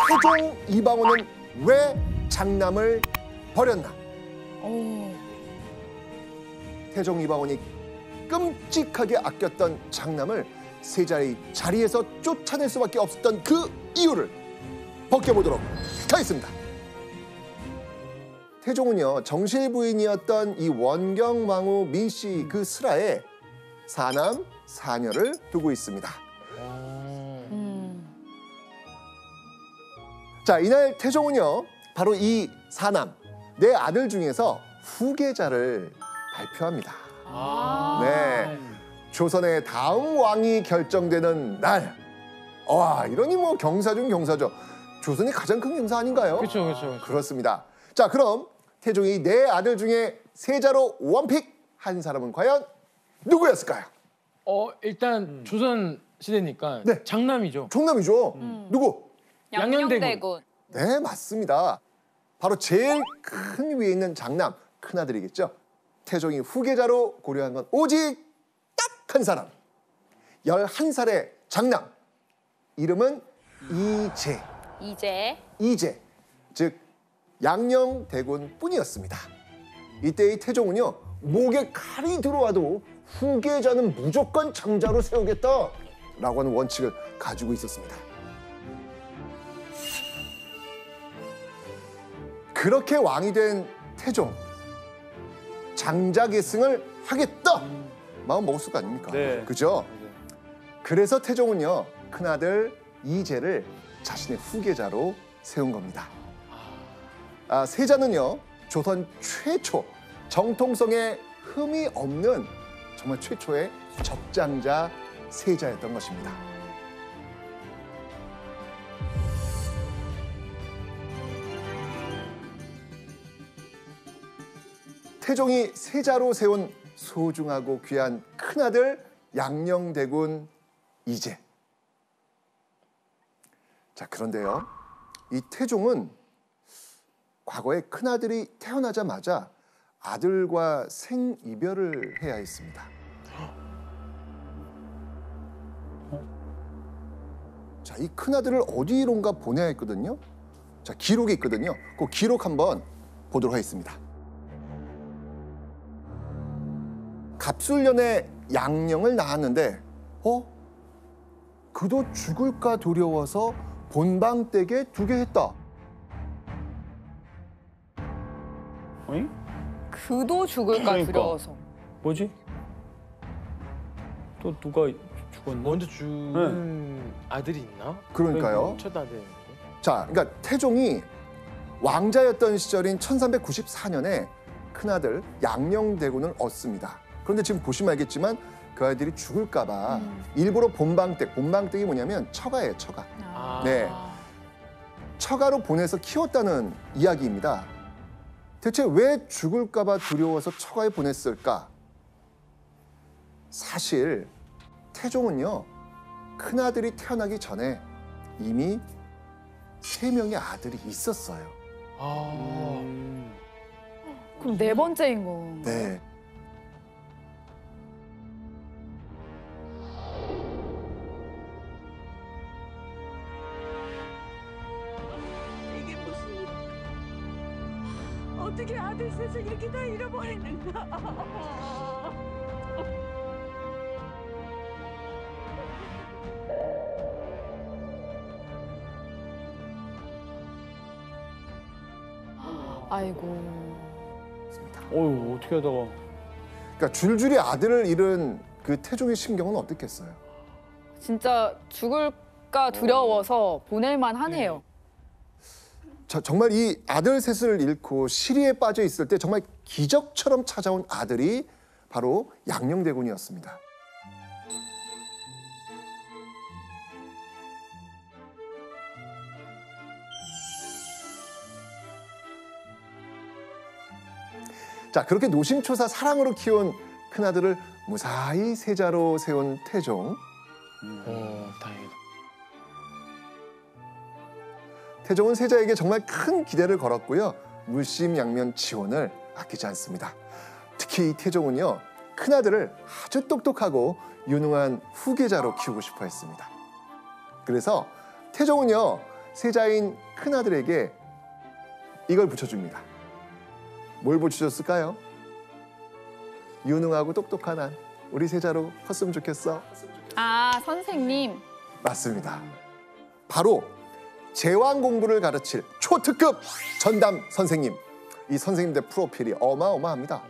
태종 이방원은 왜 장남을 버렸나? 태종 이방원이 끔찍하게 아꼈던 장남을 세자의 자리에서 쫓아낼 수밖에 없었던 그 이유를 벗겨보도록 하겠습니다. 태종은요, 정실 부인이었던 이 원경왕후 민씨 그 슬하에 사남 사녀를 두고 있습니다. 자, 이날 태종은요, 바로 이 사남, 네 아들 중에서 후계자를 발표합니다. 네, 조선의 다음 왕이 결정되는 날. 와, 이러니 뭐 경사 중 경사죠. 조선이 가장 큰 경사 아닌가요? 그렇죠. 그렇습니다. 자, 그럼 태종이 네 아들 중에 세자로 원픽 한 사람은 과연 누구였을까요? 일단 조선 시대니까 네. 장남이죠. 종남이죠. 누구? 양녕대군. 네, 맞습니다. 바로 제일 큰 위에 있는 장남, 큰아들이겠죠. 태종이 후계자로 고려한 건 오직 딱 한 사람. 11살의 장남. 이름은 이제. 즉 양녕대군 뿐이었습니다. 이때의 태종은요, 목에 칼이 들어와도 후계자는 무조건 장자로 세우겠다라고 하는 원칙을 가지고 있었습니다. 그렇게 왕이 된 태종, 장자 계승을 하겠다 마음 먹었을 거 아닙니까? 네. 그죠? 그래서 태종은요, 큰아들 이제를 자신의 후계자로 세운 겁니다. 세자는요, 조선 최초 정통성에 흠이 없는 정말 최초의 적장자 세자였던 것입니다. 태종이 세자로 세운 소중하고 귀한 큰아들 양녕대군 이제. 자, 그런데요, 이 태종은 과거에 큰아들이 태어나자마자 아들과 생이별을 해야 했습니다. 자, 이 큰아들을 어디론가 보내야 했거든요. 자, 기록이 있거든요. 그 기록 한번 보도록 하겠습니다. 갑술년에 양녕을 낳았는데 그도 죽을까 두려워서 본방댁에 두게 했다. 어이? 그도 죽을까 그러니까. 두려워서. 뭐지? 또 누가 죽었나? 먼저 죽은 아들이 있나? 그러니까요. 첫 아들인데. 자, 그러니까 태종이 왕자였던 시절인 1394년에 큰아들 양녕대군을 얻습니다. 그런데 지금 보시면 알겠지만 그 아이들이 죽을까 봐 일부러 본방댁이 뭐냐면 처가예요, 처가. 네. 처가로 보내서 키웠다는 이야기입니다. 대체 왜 죽을까 봐 두려워서 처가에 보냈을까? 사실 태종은요, 큰아들이 태어나기 전에 이미 3명의 아들이 있었어요. 그럼 네 번째인 거. 네. 이게 무슨 어떻게 아들 셋을 이렇게 다 잃어버리는가? 아이고. 어휴, 어떻게 하다가. 그러니까 줄줄이 아들을 잃은 그 태종의 심경은 어떻겠어요? 진짜 죽을까 두려워서 보낼만 하네요. 정말 이 아들 셋을 잃고 시리에 빠져 있을 때 정말 기적처럼 찾아온 아들이 바로 양녕대군이었습니다. 자, 그렇게 노심초사 사랑으로 키운 큰아들을 무사히 세자로 세운 태종. 다행이다. 태종은 세자에게 정말 큰 기대를 걸었고요. 물심양면 지원을 아끼지 않습니다. 특히 이 태종은요, 큰아들을 아주 똑똑하고 유능한 후계자로 키우고 싶어 했습니다. 그래서 태종은요, 세자인 큰아들에게 이걸 붙여줍니다. 뭘 붙여줬을까요? 유능하고 똑똑한 한 우리 세자로 컸으면 좋겠어. 아, 선생님. 맞습니다. 바로 제왕 공부를 가르칠 초특급 전담 선생님. 이 선생님들 프로필이 어마어마합니다.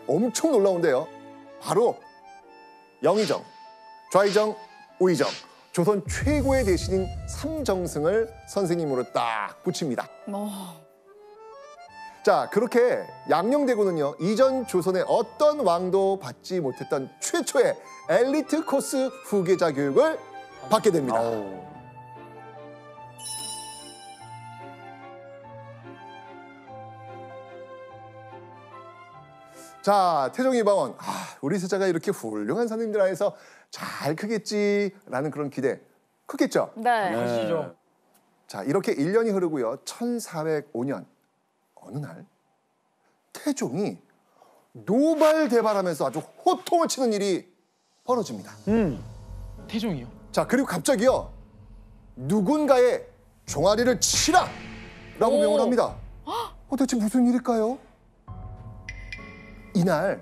엄청 놀라운데요. 바로 영의정, 좌의정, 우의정, 조선 최고의 대신인 삼정승을 선생님으로 딱 붙입니다. 자, 그렇게 양녕대군은요, 이전 조선의 어떤 왕도 받지 못했던 최초의 엘리트 코스 후계자 교육을 받게 됩니다. 아우. 자, 태종이방원, 우리 세자가 이렇게 훌륭한 선생님들 안에서 잘 크겠지라는 그런 기대 크겠죠? 네. 아시죠? 자, 이렇게 1년이 흐르고요. 1405년 어느 날 태종이 노발대발하면서 아주 호통을 치는 일이 벌어집니다. 태종이요? 자, 그리고 갑자기요. 누군가의 종아리를 치라! 라고 오. 명을 합니다. 대체 무슨 일일까요? 이날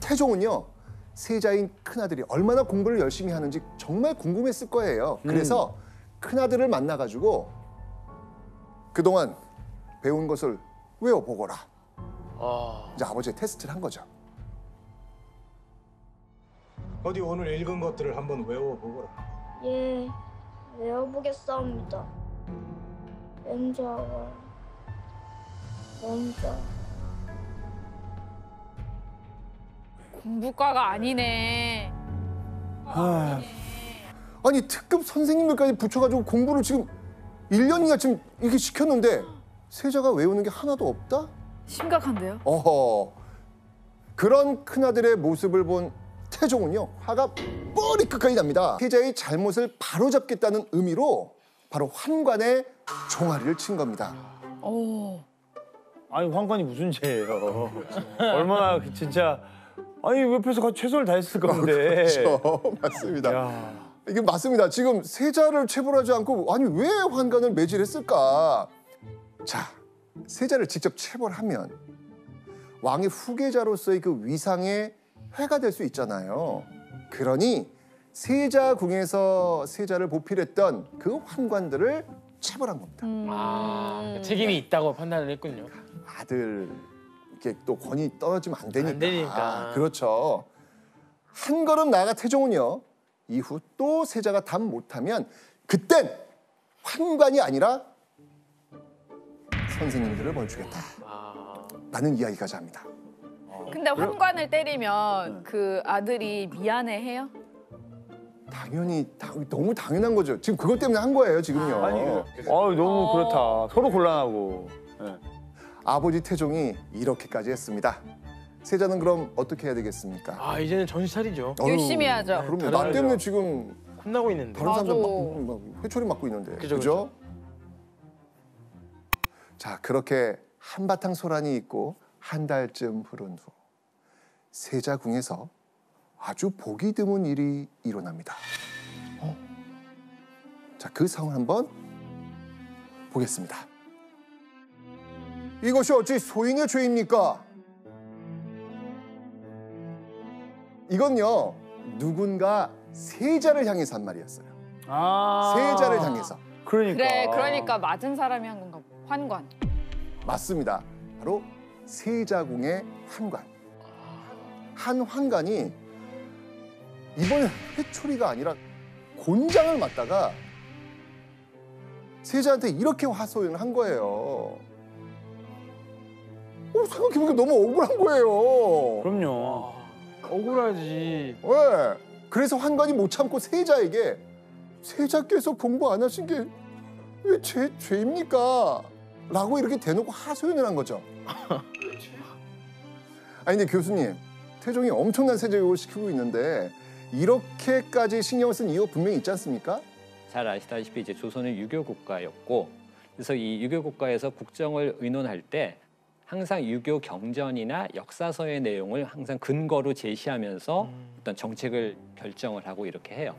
태종은요. 세자인 큰아들이 얼마나 공부를 열심히 하는지 정말 궁금했을 거예요. 그래서 큰아들을 만나가지고 그동안 배운 것을 외워보거라. 이제 아버지의 테스트를 한 거죠. 어디 오늘 읽은 것들을 한번 외워보거라. 예, 외워보겠사옵니다. 연자와 원자. 공부과가 아니네. 아니 특급 선생님들까지 붙여가지고 공부를 지금 1년이나 지금 이렇게 시켰는데 세자가 외우는 게 하나도 없다? 심각한데요? 어허. 그런 큰아들의 모습을 본 태종은요. 화가 머리끝까지 납니다. 세자의 잘못을 바로잡겠다는 의미로 바로 환관에 종아리를 친 겁니다. 오. 아니 황관이 무슨 죄예요? 얼마나 진짜 아니 옆에서 같이 최선을 다했을 건데. 그렇죠. 맞습니다. 야. 이게 맞습니다. 지금 세자를 체벌하지 않고 아니 왜 환관을 매질했을까? 자, 세자를 직접 체벌하면 왕의 후계자로서의 그 위상에 해가 될 수 있잖아요. 그러니 세자궁에서 세자를 보필했던 그 환관들을 체벌한 겁니다. 책임이 있다고 판단을 했군요. 아들 이렇게 또 권위 떨어지면 안 되니까. 안 되니까. 그렇죠. 한 걸음 나아가 태종은요. 이후 또 세자가 답 못하면 그땐 환관이 아니라 선생님들을 벌주겠다. 라는 이야기까지 합니다. 근데 환관을 때리면 그 아들이 미안해해요? 당연히 너무 당연한 거죠. 지금 그것 때문에 한 거예요, 지금요. 아니 너무 그렇다. 서로 곤란하고. 네. 아버지 태종이 이렇게까지 했습니다. 세자는 그럼 어떻게 해야 되겠습니까? 아 이제는 정신 차리죠. 열심히 해야죠. 그럼요. 나 당연하죠. 때문에 지금 혼나고 있는데. 다른 사람들 맞아. 막 회초리 맞고 있는데. 그죠, 그죠? 자, 그렇게 한바탕 소란이 있고 한 달쯤 흐른 후 세자궁에서 아주 보기 드문 일이 일어납니다. 자, 그 상황을 한번 보겠습니다. 이것이 어찌 소인의 죄입니까? 이건요, 누군가 세자를 향해서 한 말이었어요. 세자를 향해서. 그러니까. 그래, 그러니까 맞은 사람이 한 건가 봐. 환관. 맞습니다. 바로 세자궁의 환관. 한 환관이 이번에 회초리가 아니라 곤장을 맞다가 세자한테 이렇게 하소연을 한 거예요. 생각해보니까 너무 억울한 거예요. 그럼요. 억울하지. 왜? 그래서 환관이 못 참고 세자에게 세자께서 공부 안 하신 게 왜 죄입니까? 라고 이렇게 대놓고 하소연을 한 거죠. 아니 근데 교수님, 태종이 엄청난 세자교육을 시키고 있는데 이렇게까지 신경을 쓴 이유 분명히 있지 않습니까? 잘 아시다시피 이제 조선은 유교 국가였고, 그래서 이 유교 국가에서 국정을 의논할 때 항상 유교 경전이나 역사서의 내용을 항상 근거로 제시하면서 어떤 정책을 결정을 하고 이렇게 해요.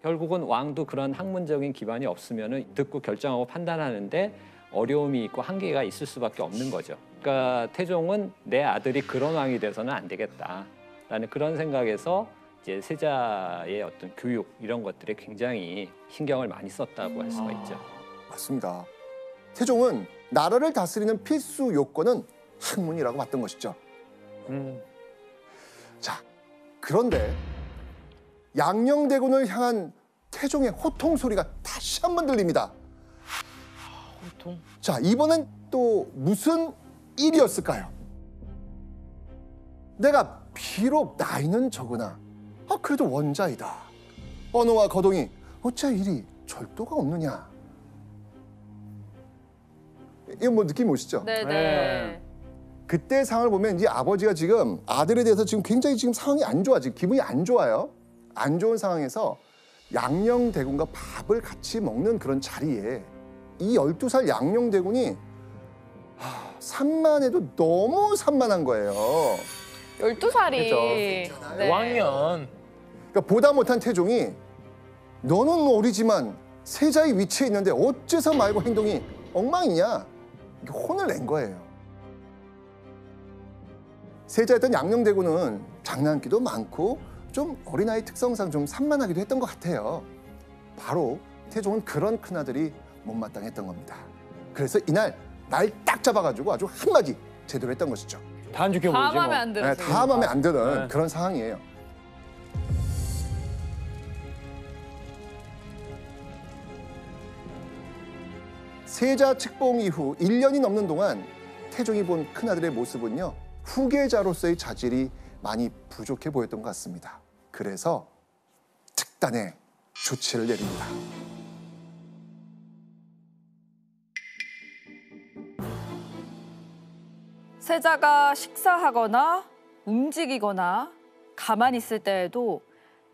결국은 왕도 그런 학문적인 기반이 없으면은 듣고 결정하고 판단하는데 어려움이 있고 한계가 있을 수밖에 없는 거죠. 그러니까 태종은 내 아들이 그런 왕이 돼서는 안 되겠다라는 그런 생각에서 이제 세자의 어떤 교육 이런 것들에 굉장히 신경을 많이 썼다고 할 수가 있죠. 맞습니다. 태종은 나라를 다스리는 필수 요건은 학문이라고 봤던 것이죠. 자, 그런데 양녕대군을 향한 태종의 호통 소리가 다시 한번 들립니다. 호통? 자, 이번엔 또 무슨 일이었을까요? 내가 비록 나이는 적으나 그래도 원자이다. 언호와 거동이 어찌 이리 절도가 없느냐. 이거 뭐 느낌 오시죠? 네네. 네. 그때 상황을 보면 이 아버지가 지금 아들에 대해서 지금 굉장히 지금 상황이 안 좋아. 지금 기분이 안 좋아요. 안 좋은 상황에서 양녕대군과 밥을 같이 먹는 그런 자리에 이 12살 양녕대군이 산만해도 너무 산만한 거예요. 12살이. 그죠. 네. 5학년. 그러니까 보다 못한 태종이 너는 어리지만 세자의 위치에 있는데 어째서 말고 행동이 엉망이냐. 이렇게 혼을 낸 거예요. 세자였던 양녕대군은 장난기도 많고 좀 어린아이 특성상 좀 산만하기도 했던 것 같아요. 바로 태종은 그런 큰아들이 못마땅했던 겁니다. 그래서 이날 날 딱 잡아가지고 아주 한마디 제대로 했던 것이죠. 다 안 좋게 다 보이지 마음에 뭐. 안 들어. 네, 다 마음에 안 드는 네. 그런 상황이에요. 세자 책봉 이후 1년이 넘는 동안 태종이 본 큰아들의 모습은요. 후계자로서의 자질이 많이 부족해 보였던 것 같습니다. 그래서 특단의 조치를 내립니다. 세자가 식사하거나 움직이거나 가만히 있을 때에도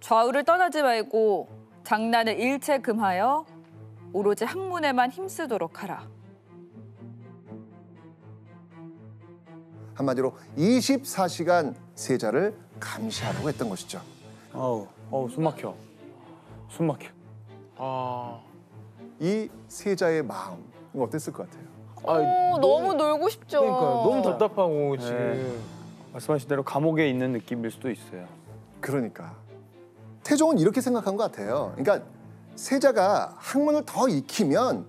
좌우를 떠나지 말고 장난을 일체 금하여 오로지 학문에만 힘쓰도록 하라. 한마디로 24시간 세자를 감시하라고 했던 것이죠. 숨 막혀. 숨 막혀. 아. 이 세자의 마음 이거 어땠을 것 같아요? 너무 놀고 싶죠. 그러니까 너무 답답하고 네. 지금. 말씀하신 대로 감옥에 있는 느낌일 수도 있어요. 그러니까 태종은 이렇게 생각한 것 같아요. 그러니까 세자가 학문을 더 익히면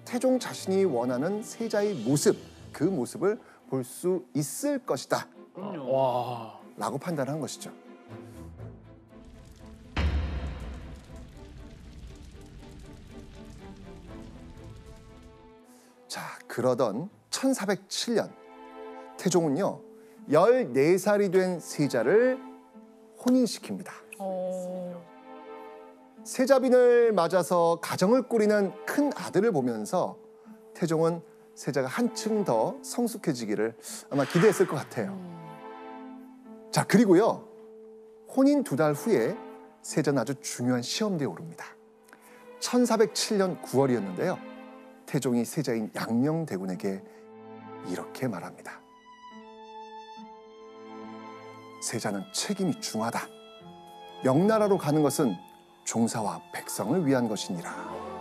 태종 자신이 원하는 세자의 모습, 그 모습을 볼 수 있을 것이다 와. 라고 판단한 것이죠. 자, 그러던 1407년 태종은요 14살이 된 세자를 혼인시킵니다. 세자빈을 맞아서 가정을 꾸리는 큰 아들을 보면서 태종은 세자가 한층 더 성숙해지기를 아마 기대했을 것 같아요. 자, 그리고요 혼인 2달 후에 세자는 아주 중요한 시험대에 오릅니다. 1407년 9월이었는데요. 태종이 세자인 양녕대군에게 이렇게 말합니다. 세자는 책임이 중하다. 명나라로 가는 것은 종사와 백성을 위한 것이니라.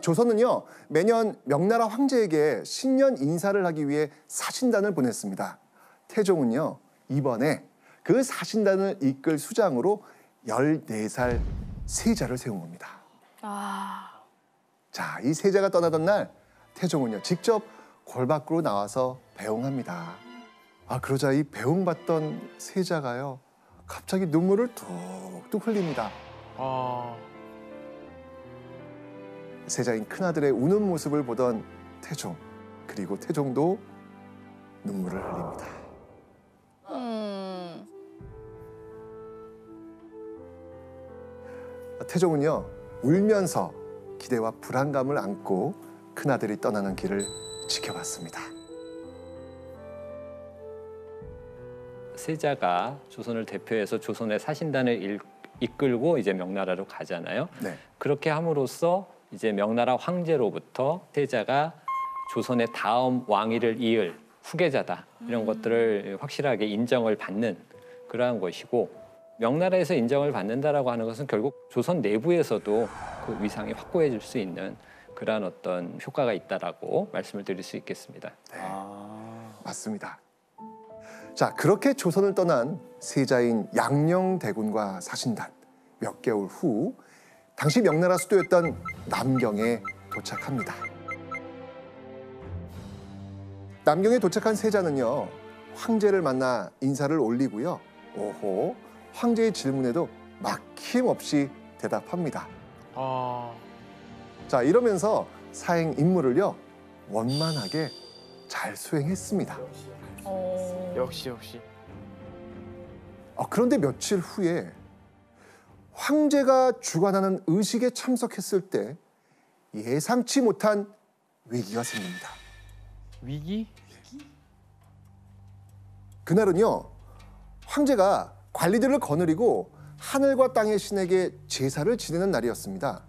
조선은요 매년 명나라 황제에게 신년 인사를 하기 위해 사신단을 보냈습니다. 태종은요 이번에 그 사신단을 이끌 수장으로 14살 세자를 세운 겁니다. 자, 이 세자가 떠나던 날 태종은요 직접 골 밖으로 나와서 배웅합니다. 그러자 이 배웅받던 세자가요 갑자기 눈물을 뚝뚝 흘립니다. 세자인 큰아들의 우는 모습을 보던 태종, 그리고 태종도 눈물을 흘립니다. 태종은요 울면서 기대와 불안감을 안고 큰아들이 떠나는 길을 지켜봤습니다. 세자가 조선을 대표해서 조선의 사신단을 이끌고 이제 명나라로 가잖아요. 네. 그렇게 함으로써 이제 명나라 황제로부터 세자가 조선의 다음 왕위를 이을 후계자다 이런 것들을 확실하게 인정을 받는 그러한 것이고, 명나라에서 인정을 받는다라고 하는 것은 결국 조선 내부에서도 그 위상이 확고해질 수 있는 그러한 어떤 효과가 있다라고 말씀을 드릴 수 있겠습니다. 맞습니다. 자, 그렇게 조선을 떠난 세자인 양녕대군과 사신단 몇 개월 후 당시 명나라 수도였던 남경에 도착합니다. 남경에 도착한 세자는요, 황제를 만나 인사를 올리고요. 오호, 황제의 질문에도 막힘없이 대답합니다. 아, 자, 이러면서 사행 임무를요, 원만하게 잘 수행했습니다. 역시. 그런데 며칠 후에 황제가 주관하는 의식에 참석했을 때 예상치 못한 위기가 생깁니다. 위기? 그날은요, 황제가 관리들을 거느리고 하늘과 땅의 신에게 제사를 지내는 날이었습니다.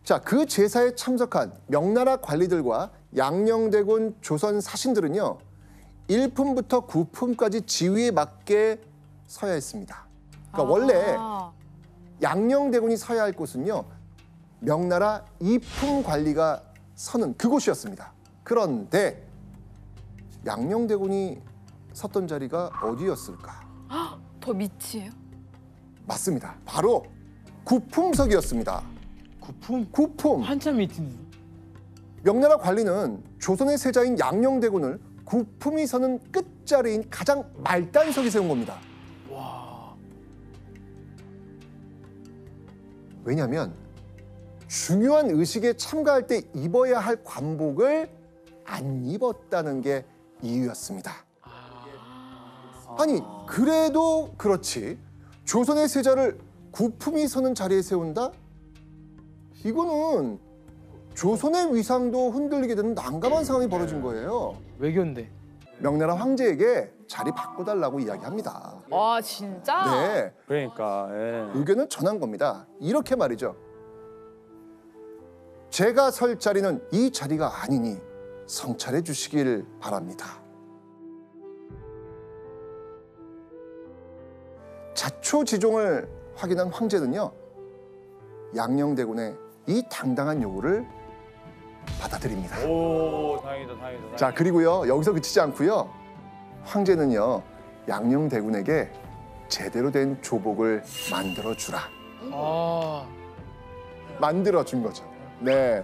자, 그 제사에 참석한 명나라 관리들과 양녕대군 조선 사신들은요, 1품부터 9품까지 지위에 맞게 서야 했습니다. 그러니까 원래 양녕대군이 서야 할 곳은요, 명나라 2품 관리가 서는 그곳이었습니다. 그런데 양녕대군이 섰던 자리가 어디였을까? 더 밑이에요? 맞습니다. 바로 9품석이었습니다. 9품? 9품. 한참 밑인데. 명나라 관리는 조선의 세자인 양녕대군을 9품이 서는 끝자리인 가장 말단석에 세운 겁니다. 와. 왜냐하면 중요한 의식에 참가할 때 입어야 할 관복을 안 입었다는 게 이유였습니다. 아니, 그래도 그렇지 조선의 세자를 9품이 서는 자리에 세운다? 이거는 조선의 위상도 흔들리게 되는 난감한 상황이 벌어진 거예요. 외교인데. 명나라 황제에게 자리 바꿔달라고 이야기합니다. 와, 진짜? 네, 그러니까 예. 의견을 전한 겁니다. 이렇게 말이죠. 제가 설 자리는 이 자리가 아니니 성찰해 주시길 바랍니다. 자초지종을 확인한 황제는요, 양녕대군의 이 당당한 요구를 받아들입니다. 오, 다행이다. 자, 그리고요, 여기서 그치지 않고요, 황제는요, 양녕대군에게 제대로 된 조복을 만들어 주라. 아, 만들어 준 거죠. 네.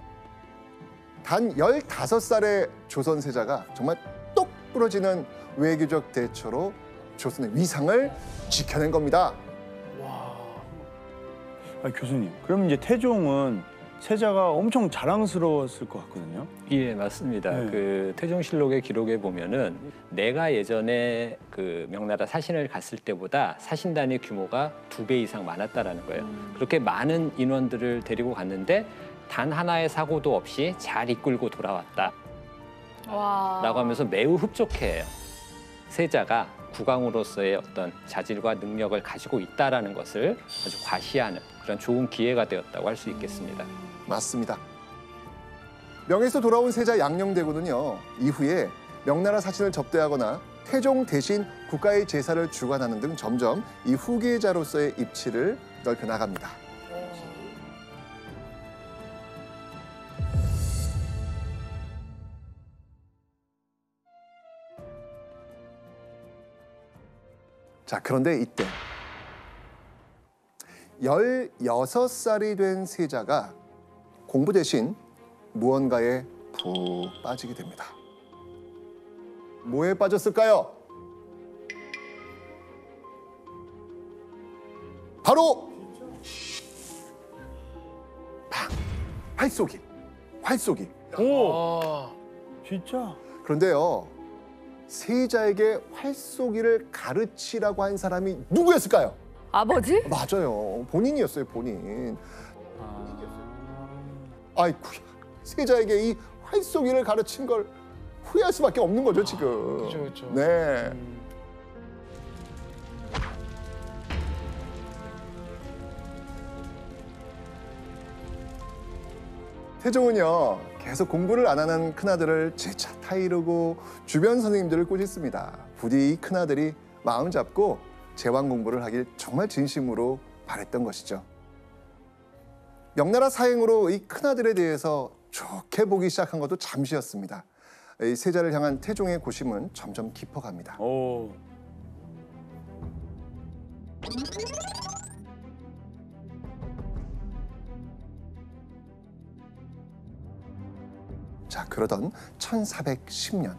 단 15살의 조선 세자가 정말 똑 부러지는 외교적 대처로 조선의 위상을 지켜낸 겁니다. 교수님, 그럼 이제 태종은 세자가 엄청 자랑스러웠을 것 같거든요. 예, 맞습니다. 네. 그 태종실록의 기록에 보면은 내가 예전에 그 명나라 사신을 갔을 때보다 사신단의 규모가 2배 이상 많았다라는 거예요. 그렇게 많은 인원들을 데리고 갔는데 단 하나의 사고도 없이 잘 이끌고 돌아왔다. 와. 라고 하면서 매우 흡족해해요. 세자가 국왕으로서의 어떤 자질과 능력을 가지고 있다라는 것을 아주 과시하는 그런 좋은 기회가 되었다고 할 수 있겠습니다. 맞습니다. 명에서 돌아온 세자 양녕대군은요, 이후에 명나라 사신을 접대하거나 태종 대신 국가의 제사를 주관하는 등 점점 이 후계자로서의 입지를 넓혀 나갑니다. 자, 그런데 이때 16살이 된 세자가 공부 대신 무언가에 푹 빠지게 됩니다. 뭐에 빠졌을까요? 바로 활쏘기. 오. 진짜? 그런데요, 세자에게 활쏘기를 가르치라고 한 사람이 누구였을까요? 아버지? 맞아요. 본인이었어요, 본인. 아이쿠, 세자에게 이 활쏘기를 가르친 걸 후회할 수밖에 없는 거죠, 지금. 그렇죠. 네. 태종은요 계속 공부를 안 하는 큰아들을 재차 타이르고 주변 선생님들을 꾸짖습니다. 부디 이 큰아들이 마음 잡고 제왕 공부를 하길 정말 진심으로 바랬던 것이죠. 명나라 사행으로 이 큰아들에 대해서 좋게 보기 시작한 것도 잠시였습니다. 이 세자를 향한 태종의 고심은 점점 깊어갑니다. 오. 자, 그러던 1410년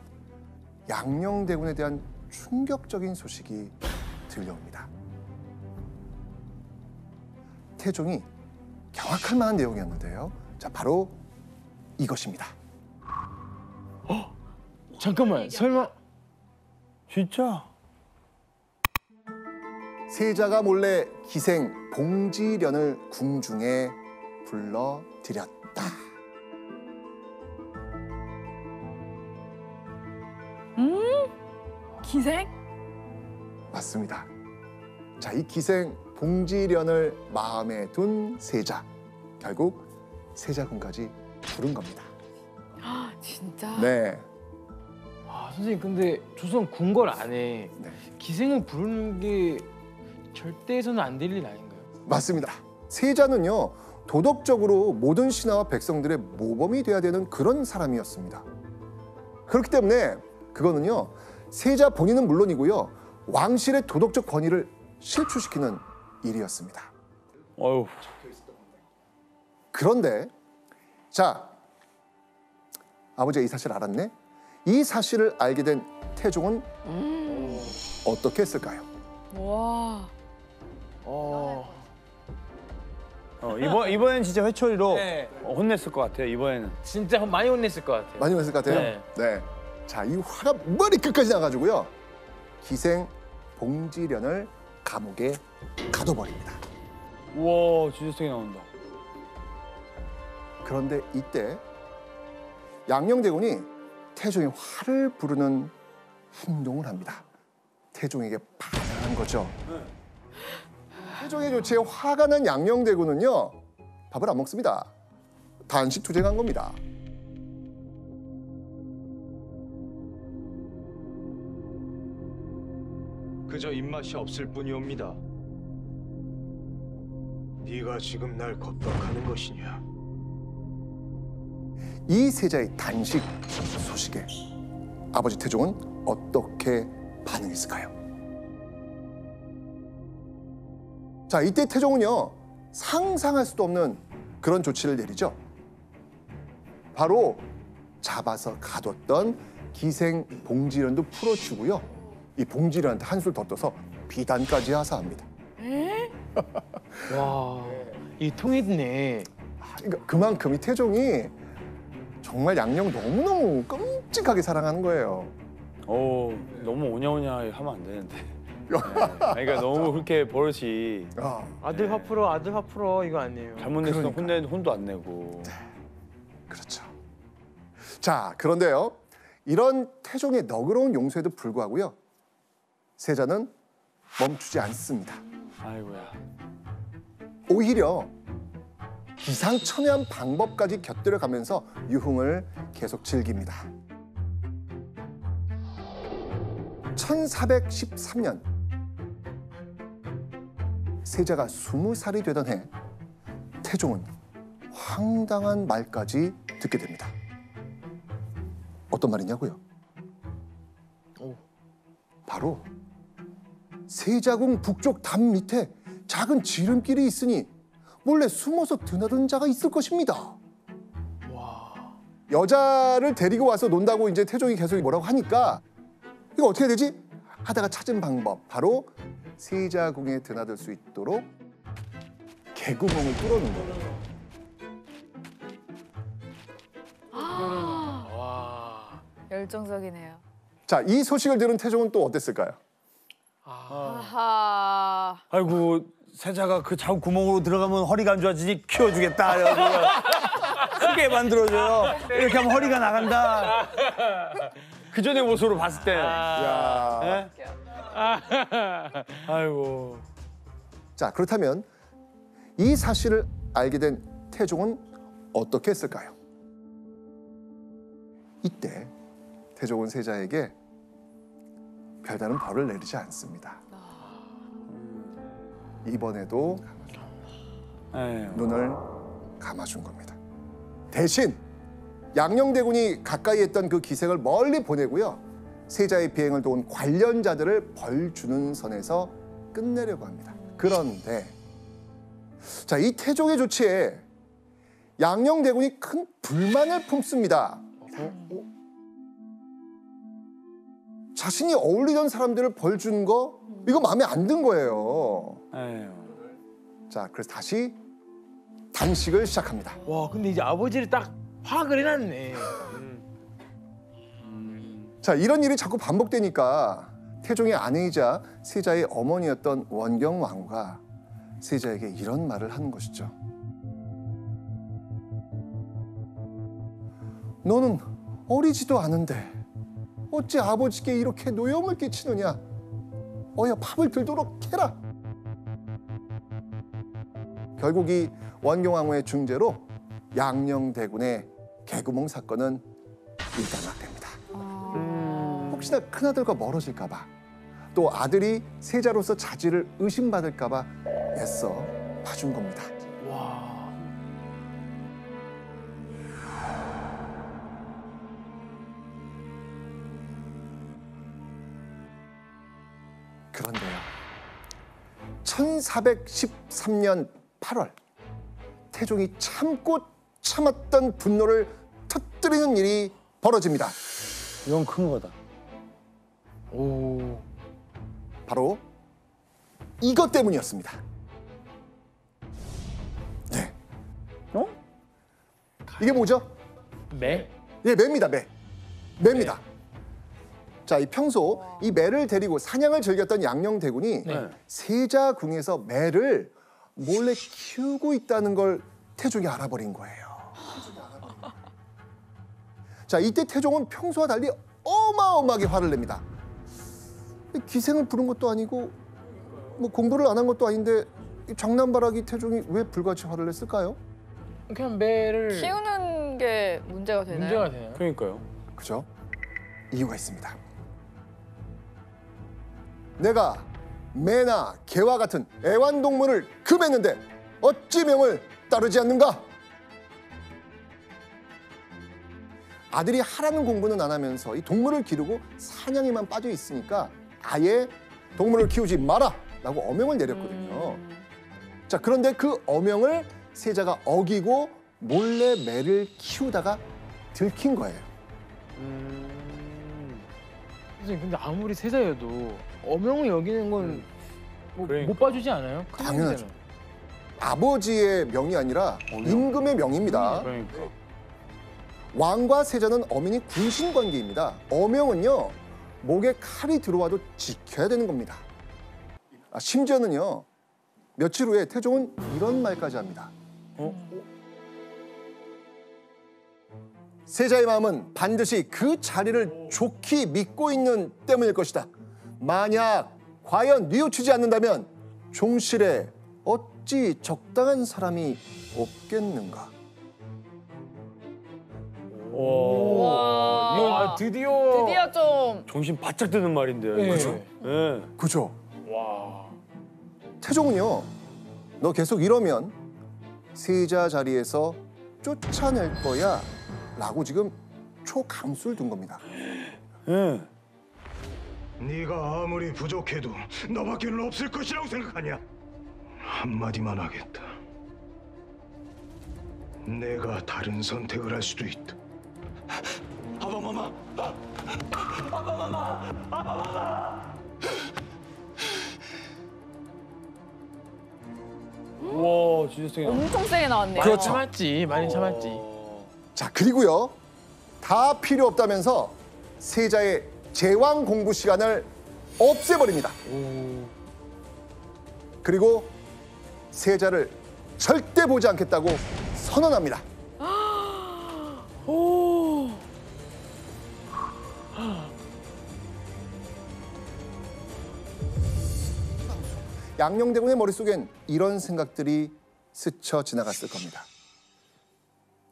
양녕대군에 대한 충격적인 소식이 들려옵니다. 태종이 경악할 만한 내용이었는데요. 자, 바로 이것입니다. 잠깐만, 설마 진짜? 세자가 몰래 기생 봉지련을 궁중에 불러들였다. 기생? 맞습니다. 자, 이 기생 봉지련을 마음에 둔 세자. 결국 세자군까지 부른 겁니다. 진짜? 네. 아, 선생님 근데 조선 궁궐 안에 네. 기생을 부르는 게 절대해서는 안 될 일 아닌가요? 맞습니다. 세자는요, 도덕적으로 모든 신하와 백성들의 모범이 돼야 되는 그런 사람이었습니다. 그렇기 때문에 그거는요, 세자 본인은 물론이고요, 왕실의 도덕적 권위를 실추시키는 일이었습니다. 어휴. 그런데 자, 아버지가 이 사실을 알았네? 이 사실을 알게 된 태종은 어떻게 했을까요? 와. 이번엔 진짜 회초리로 네. 혼냈을 것 같아요. 이번에는. 진짜 많이 혼냈을 것 같아요. 많이 했을 것 같아요? 네. 네. 자, 이 화가 머리끝까지 나가지고요, 기생 봉지련을 감옥에 가둬버립니다. 우와, 진짜 세게 나온다. 그런데 이때 양녕대군이 태종의 화를 부르는 행동을 합니다. 태종에게 반항한 거죠. 태종의 조치에 화가 난 양녕대군은요, 밥을 안 먹습니다. 단식 투쟁한 겁니다. 그저 입맛이 없을 뿐이옵니다. 네가 지금 날 겁박하는 것이냐? 이 세자의 단식 소식에 아버지 태종은 어떻게 반응했을까요? 자, 이때 태종은요, 상상할 수도 없는 그런 조치를 내리죠. 바로 잡아서 가뒀던 기생 봉지련도 풀어주고요, 이 봉지련한테 한술 더 떠서 비단까지 하사합니다. 와, 이 통했네. 그러니까 그만큼 이 태종이 정말 양녕 너무너무 끔찍하게 사랑하는 거예요. 오, 너무 오냐오냐 하면 안 되는데. 네. 그러니까 너무 그렇게 버릇이 아, 아들 화 풀어, 아들 화 풀어 이거 아니에요. 잘못냈으면 그러니까요. 혼도 안 내고. 그렇죠. 자, 그런데요, 이런 태종의 너그러운 용서에도 불구하고요, 세자는 멈추지 않습니다. 아이고야. 오히려 기상천외한 방법까지 곁들여가면서 유흥을 계속 즐깁니다. 1413년 세자가 20살이 되던 해, 태종은 황당한 말까지 듣게 됩니다. 어떤 말이냐고요? 바로 세자궁 북쪽 담 밑에 작은 지름길이 있으니 몰래 숨어서 드나든 자가 있을 것입니다. 여자를 데리고 와서 논다고 이제 태종이 계속 뭐라고 하니까 이거 어떻게 해야 되지? 하다가 찾은 방법, 바로 세자궁에 드나들 수 있도록 개구멍을 뚫어놓은 거예요. 와. 열정적이네요. 자, 이 소식을 들은 태종은 또 어땠을까요? 아하. 아이고, 세자가 그 자국 구멍으로 들어가면 허리가 안 좋아지지 키워주겠다. 이러고 크게 만들어줘요. 이렇게 하면 허리가 나간다. 그 전의 모습으로 봤을 때. 야. 예? 아이고. 자, 그렇다면 이 사실을 알게 된 태종은 어떻게 했을까요? 이때 태종은 세자에게 별다른 벌을 내리지 않습니다. 이번에도 에휴. 눈을 감아준 겁니다. 대신 양녕대군이 가까이 했던 그 기색을 멀리 보내고요. 세자의 비행을 도운 관련자들을 벌 주는 선에서 끝내려고 합니다. 그런데 자, 이 태종의 조치에 양녕대군이 큰 불만을 품습니다. 자신이 어울리던 사람들을 벌 준 거 이거 마음에 안 든 거예요. 에휴. 자, 그래서 다시 단식을 시작합니다. 와, 근데 이제 아버지를 딱 파악을 해놨네. 자, 이런 일이 자꾸 반복되니까 태종의 아내이자 세자의 어머니였던 원경왕후가 세자에게 이런 말을 하는 것이죠. 너는 어리지도 않은데 어찌 아버지께 이렇게 노여움을 끼치느냐? 어여 밥을 들도록 해라. 결국 이 원경왕후의 중재로 양녕대군의 개구멍 사건은 일단락됩니다. 혹시나 큰아들과 멀어질까 봐, 또 아들이 세자로서 자질을 의심받을까 봐 애써 봐준 겁니다. 와. 그런데요, 1413년 8월 태종이 참고 참았던 분노를 터뜨리는 일이 벌어집니다. 이건 큰 거다. 오. 바로 이것 때문이었습니다. 네. 어? 이게 뭐죠? 매? 예, 매입니다. 매입니다. 자, 이 평소 이 매를 데리고 사냥을 즐겼던 양녕대군이 네. 세자궁에서 매를 몰래 키우고 있다는 걸 태종이 알아버린 거예요. 자, 이때 태종은 평소와 달리 어마어마하게 화를 냅니다. 기생을 부른 것도 아니고 뭐 공부를 안 한 것도 아닌데 이 장난바라기 태종이 왜 불같이 화를 냈을까요? 그냥 매를 키우는 게 문제가 되나요? 문제가 되나요? 그러니까요. 그죠? 이유가 있습니다. 내가 매나 개와 같은 애완동물을 금했는데 어찌 명을 따르지 않는가? 아들이 하라는 공부는 안 하면서 이 동물을 기르고 사냥에만 빠져 있으니까 아예 동물을 키우지 마라! 라고 어명을 내렸거든요. 자, 그런데 그 어명을 세자가 어기고 몰래 매를 키우다가 들킨 거예요. 선생님, 근데 아무리 세자여도 어명을 여기는 건 뭐 그러니까. 못 봐주지 않아요? 큰 당연하죠. 문제는. 아버지의 명이 아니라 임금의 명입니다. 그러니까. 왕과 세자는 엄연히 군신 관계입니다. 어명은요, 목에 칼이 들어와도 지켜야 되는 겁니다. 심지어는요, 며칠 후에 태종은 이런 말까지 합니다. 세자의 마음은 반드시 그 자리를 좋게 믿고 있는 때문일 것이다. 만약 과연 뉘우치지 않는다면 종실에 어찌 적당한 사람이 없겠는가? 와. 와, 드디어. 드디어 좀 정신 바짝 드는 말인데. 네. 그죠? 예. 그죠? 와. 태종은요, 너 계속 이러면 세자 자리에서 쫓아낼 거야 라고 지금 초강수를 둔 겁니다. 예. 네가 아무리 부족해도 너밖에는 없을 것이라고 생각하냐? 한마디만 하겠다. 내가 다른 선택을 할 수도 있다. 아바마마! 와, 진짜 세게. 엄청 세게 나왔네요. 많이 참았지, 많이 참았지. 자, 그리고요, 다 필요 없다면서 세자의 제왕 공부 시간을 없애버립니다. 그리고 세자를 절대 보지 않겠다고 선언합니다. 양녕대군의 머릿속엔 이런 생각들이 스쳐 지나갔을 겁니다.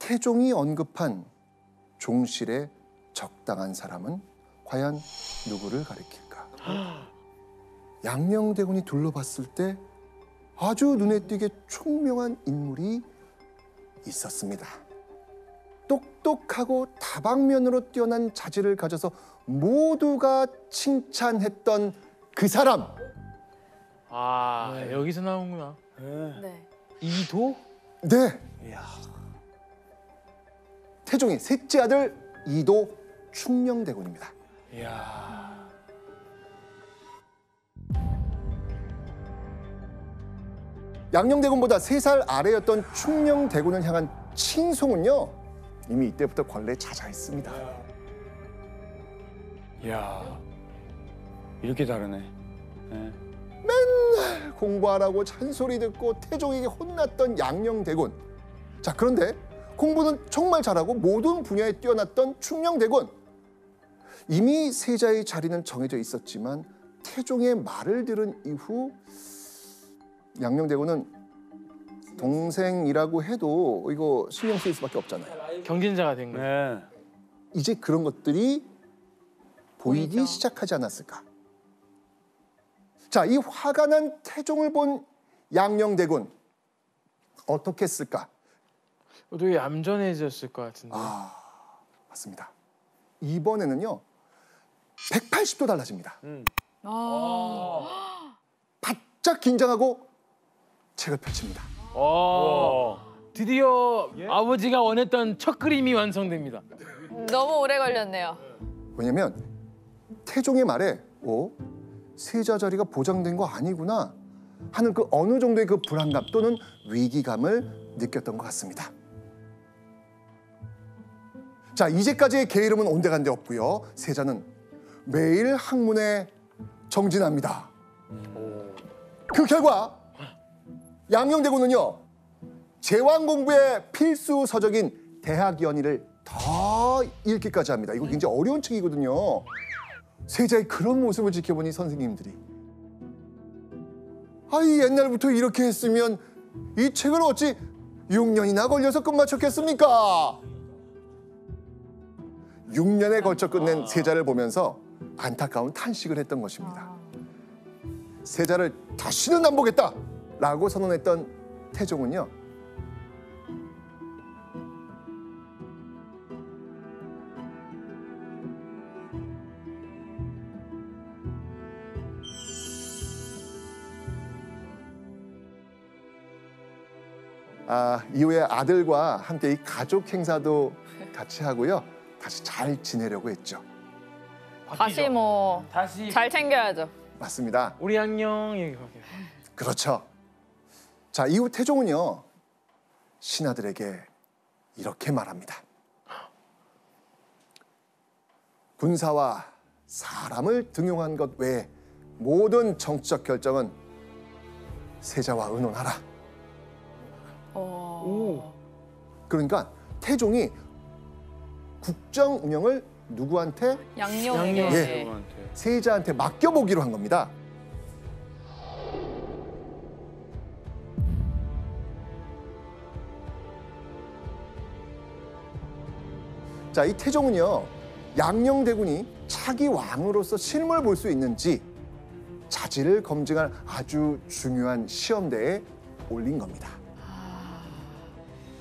태종이 언급한 종실의 적당한 사람은 과연 누구를 가리킬까? 양녕대군이 둘러봤을 때 아주 눈에 띄게 총명한 인물이 있었습니다. 똑똑하고 다방면으로 뛰어난 자질을 가져서 모두가 칭찬했던 그 사람. 아 여기서 나오는구나. 네. 이도? 네. 이야. 태종의 셋째 아들 이도 충녕대군입니다. 이야. 양녕대군보다 3살 아래였던 충녕대군을 향한 칭송은요, 이미 이때부터 권례에 자자했습니다. 이야. 이렇게 다르네. 네. 공부하라고 잔소리 듣고 태종에게 혼났던 양녕대군. 자, 그런데 공부는 정말 잘하고 모든 분야에 뛰어났던 충녕대군. 이미 세자의 자리는 정해져 있었지만 태종의 말을 들은 이후 양녕대군은 동생이라고 해도 이거 신경 쓸 수밖에 없잖아요. 경진자가 된 거예요. 네. 이제 그런 것들이 보이기 보이죠. 시작하지 않았을까. 자, 이 화가 난 태종을 본 양녕대군 어떻게 했을까? 되게 얌전해졌을 것 같은데. 맞습니다. 이번에는요 180도 달라집니다. 바짝 긴장하고 책을 펼칩니다. 드디어 아버지가 원했던 첫 그림이 완성됩니다. 너무 오래 걸렸네요. 왜냐면 태종의 말에 세자 자리가 보장된 거 아니구나 하는 그 어느 정도의 그 불안감 또는 위기감을 느꼈던 것 같습니다. 자, 이제까지의 게으름은 온데간데 없고요. 세자는 매일 학문에 정진합니다. 그 결과 양녕대군은요 제왕 공부의 필수 서적인 대학연의를 더 읽기까지 합니다. 이거 굉장히 어려운 책이거든요. 세자의 그런 모습을 지켜보니 선생님들이 아이 옛날부터 이렇게 했으면 이 책을 어찌 6년이나 걸려서 끝마쳤겠습니까? 6년에 걸쳐 끝낸 세자를 보면서 안타까운 탄식을 했던 것입니다. 세자를 다시는 안 보겠다라고 선언했던 태종은요 이후에 아들과 함께 이 가족 행사도 같이 하고요. 다시 잘 지내려고 했죠. 다시 뭐 다시 잘 챙겨야죠. 맞습니다. 우리 안녕 얘기 바뀌어요. 그렇죠. 자, 이후 태종은요 신하들에게 이렇게 말합니다. 군사와 사람을 등용한 것 외에 모든 정치적 결정은 세자와 의논하라. 그러니까 태종이 국정 운영을 누구한테? 양녕에게. 예. 세자한테 맡겨보기로 한 겁니다. 자, 이 태종은요 양녕대군이 차기 왕으로서 실물 볼 수 있는지 자질을 검증할 아주 중요한 시험대에 올린 겁니다.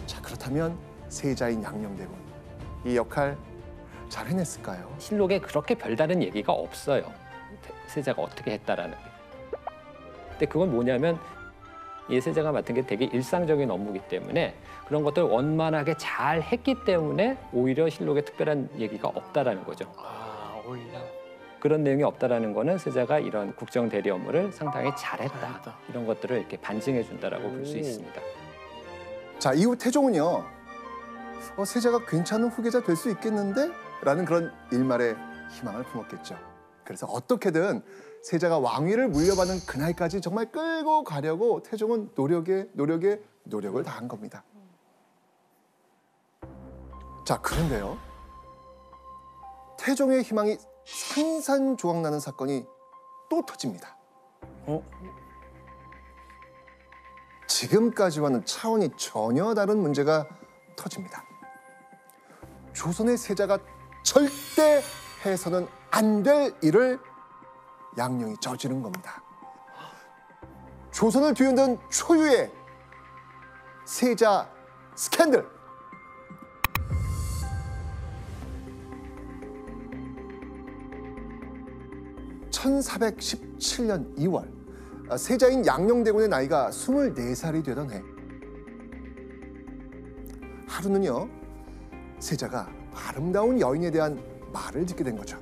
자, 그렇다면 세자인 양녕대군 이 역할 잘 해냈을까요? 실록에 그렇게 별다른 얘기가 없어요. 세자가 어떻게 했다라는 게. 근데 그건 뭐냐면 이 세자가 맡은 게 되게 일상적인 업무이기 때문에 그런 것들 원만하게 잘 했기 때문에 오히려 실록에 특별한 얘기가 없다라는 거죠. 오히려. 그런 내용이 없다라는 거는 세자가 이런 국정 대리 업무를 상당히 잘했다. 잘했다. 이런 것들을 이렇게 반증해 준다라고 볼 수 있습니다. 자, 이후 태종은요 세자가 괜찮은 후계자 될 수 있겠는데? 라는 그런 일말의 희망을 품었겠죠. 그래서 어떻게든 세자가 왕위를 물려받는 그날까지 정말 끌고 가려고 태종은 노력을 다한 겁니다. 자, 그런데요 태종의 희망이 산산조각나는 사건이 또 터집니다. 지금까지와는 차원이 전혀 다른 문제가 터집니다. 조선의 세자가 절대 해서는 안 될 일을 양령이 저지른 겁니다. 조선을 뒤흔든 초유의 세자 스캔들. (1417년 2월) 세자인 양녕대군의 나이가 24살이 되던 해, 하루는요, 세자가 아름다운 여인에 대한 말을 듣게 된 거죠.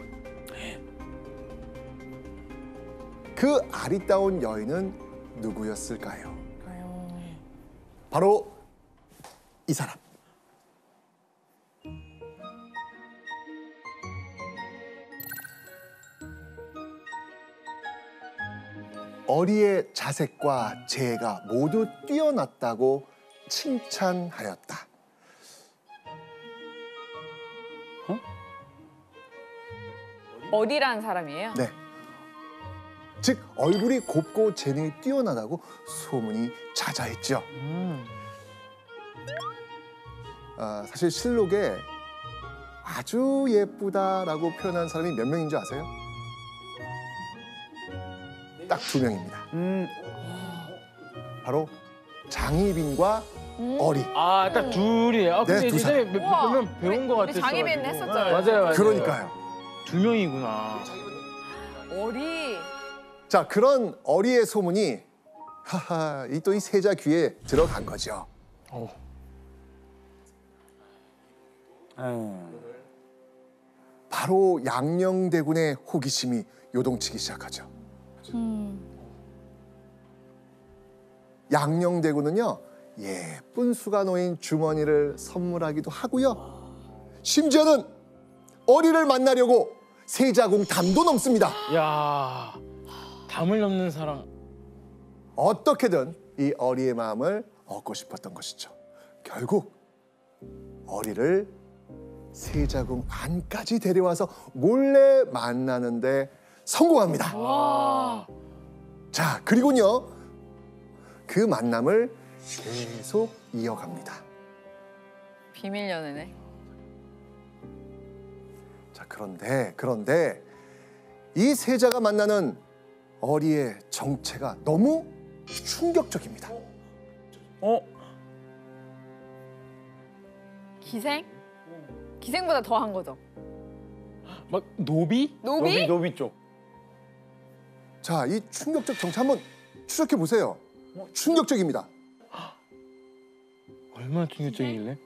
그 아리따운 여인은 누구였을까요? 바로 이 사람. 어리의 자색과 재해가 모두 뛰어났다고 칭찬하였다. 어리라는 사람이에요? 네. 즉 얼굴이 곱고 재능이 뛰어나다고 소문이 자자했죠. 사실 실록에 아주 예쁘다라고 표현한 사람이 몇 명인 줄 아세요? 딱 2명입니다. 바로 장희빈과 어리. 아, 딱 둘이에요. 아, 근데 네, 두 예전에 사람. 몇명 배운 것 우리 같았어. 장희빈 했었잖아요. 맞아요. 그러니까요. 2명이구나. 어리. 자, 그런 어리의 소문이 하하, 또 이 세자 귀에 들어간 거죠. 바로 양녕대군의 호기심이 요동치기 시작하죠. 양녕대군은요, 예쁜 수가 놓인 주머니를 선물하기도 하고요. 심지어는 어리를 만나려고 세자궁 담도 넘습니다. 야, 담을 넘는 사랑. 어떻게든 이 어리의 마음을 얻고 싶었던 것이죠. 결국 어리를 세자궁 안까지 데려와서 몰래 만나는데 성공합니다. 와. 자, 그리고요, 그 만남을 계속 이어갑니다. 비밀 연애네. 자, 그런데 이 세자가 만나는 어리의 정체가 너무 충격적입니다. 기생? 기생보다 더한 거죠. 막 노비? 노비? 노비 쪽. 자, 이 충격적 정체 한번 추적해 보세요. 충격적입니다. 얼마나 충격적이길래?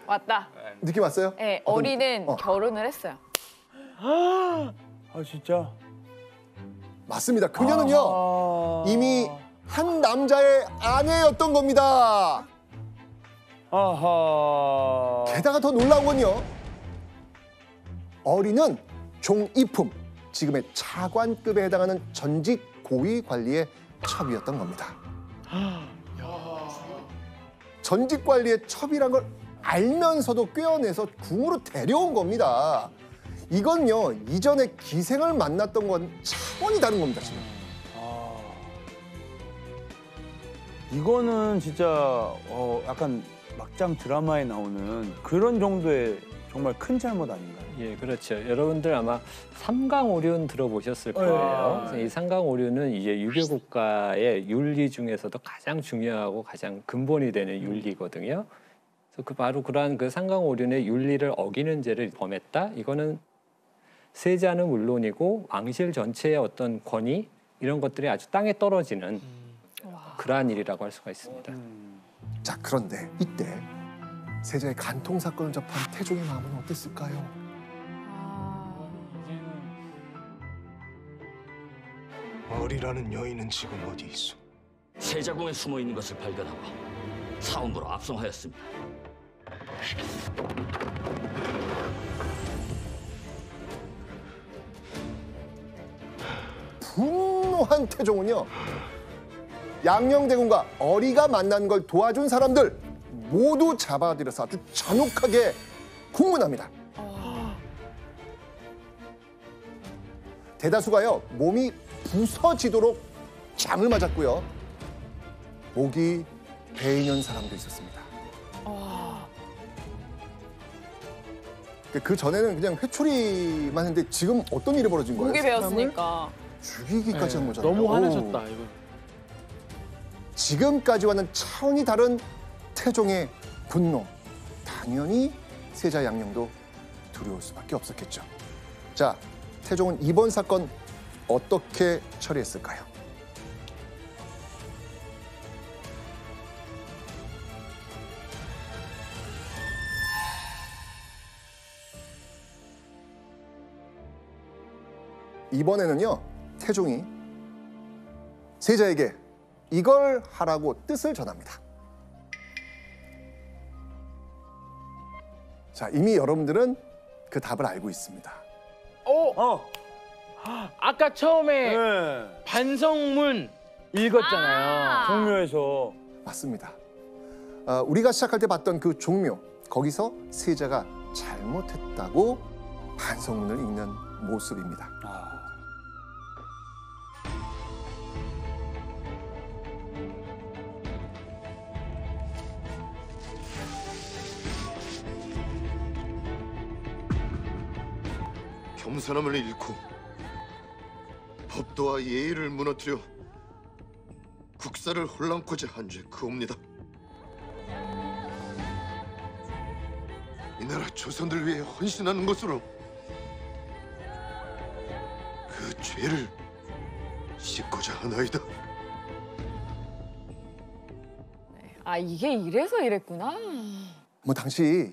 왔다. 느낌 왔어요? 네, 어리는 결혼을 했어요. 아 진짜? 맞습니다. 그녀는요, 이미 한 남자의 아내였던 겁니다. 아하. 게다가 더 놀라운 건요, 어리는 종이품, 지금의 차관급에 해당하는 전직 고위 관리의 첩이었던 겁니다. 전직 관리의 첩이란 걸 알면서도 꿰어내서 궁으로 데려온 겁니다. 이건요, 이전에 기생을 만났던 건 차원이 다른 겁니다, 지금. 이거는 진짜 약간 막장 드라마에 나오는 그런 정도의 정말 큰 잘못 아닌가요? 예, 그렇죠. 여러분들 아마 삼강오륜 들어보셨을 거예요. 그래서 이 삼강오륜은 이제 유교 국가의 윤리 중에서도 가장 중요하고 가장 근본이 되는 윤리거든요. 그래서 바로 그러한 그 삼강오륜의 윤리를 어기는 죄를 범했다. 이거는 세자는 물론이고 왕실 전체의 어떤 권위 이런 것들이 아주 땅에 떨어지는 그러한 일이라고 할 수가 있습니다. 자, 그런데 이때 세자의 간통 사건을 접한 태종의 마음은 어땠을까요? 어리라는 여인은 지금 어디 있어? 세자궁에 숨어 있는 것을 발견하고 사원부로 압송하였습니다. 분노한 태종은요, 양녕대군과 어리가 만난 걸 도와준 사람들 모두 잡아들여서 아주 잔혹하게 국문합니다. 대다수가요, 몸이 부서지도록 장을 맞았고요, 목이 베이는 사람도 있었습니다. 그 전에는 그냥 회초리만 했는데 지금 어떤 일이 벌어진 거예요? 무게 사람을 배웠으니까. 죽이기까지 한 거잖아요. 너무 오. 화내셨다 이거. 지금까지와는 차원이 다른 태종의 분노. 당연히 세자 양령도 두려울 수밖에 없었겠죠. 자, 태종은 이번 사건 어떻게 처리했을까요? 이번에는요, 태종이 세자에게 이걸 하라고 뜻을 전합니다. 자, 이미 여러분들은 그 답을 알고 있습니다. 아까 처음에 네. 반성문 읽었잖아요. 종묘에서. 맞습니다. 우리가 시작할 때 봤던 그 종묘, 거기서 세자가 잘못했다고 반성문을 읽는 모습입니다. 겸손함을 잃고 법도와 예의를 무너뜨려 국사를 혼란코자 한 죄 그옵니다. 이 나라 조선을 위해 헌신하는 것으로 그 죄를 씻고자 하나이다. 아, 이게 이래서 이랬구나. 뭐 당시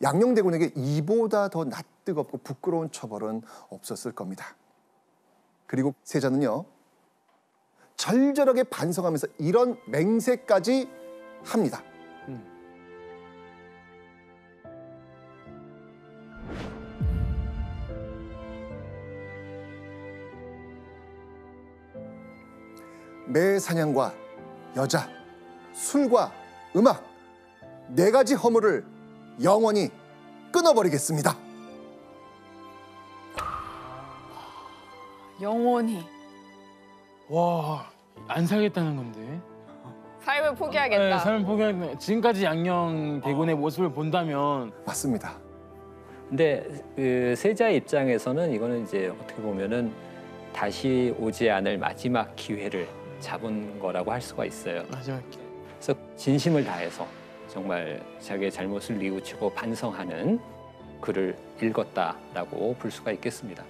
양녕대군에게 이보다 더 낯뜨겁고 부끄러운 처벌은 없었을 겁니다. 그리고 세자는요, 절절하게 반성하면서 이런 맹세까지 합니다. 매 사냥과 여자, 술과 음악, 4가지 허물을 영원히 끊어버리겠습니다. 영원히. 와, 안 살겠다는 건데. 삶을 포기하겠다. 네, 삶을 포기하겠다. 지금까지 양녕대군의 모습을 본다면. 맞습니다. 근데 그 세자의 입장에서는 이거는 이제 어떻게 보면은 다시 오지 않을 마지막 기회를 잡은 거라고 할 수가 있어요. 마지막 그래서 진심을 다해서 정말 자기의 잘못을 뉘우치고 반성하는 글을 읽었다라고 볼 수가 있겠습니다.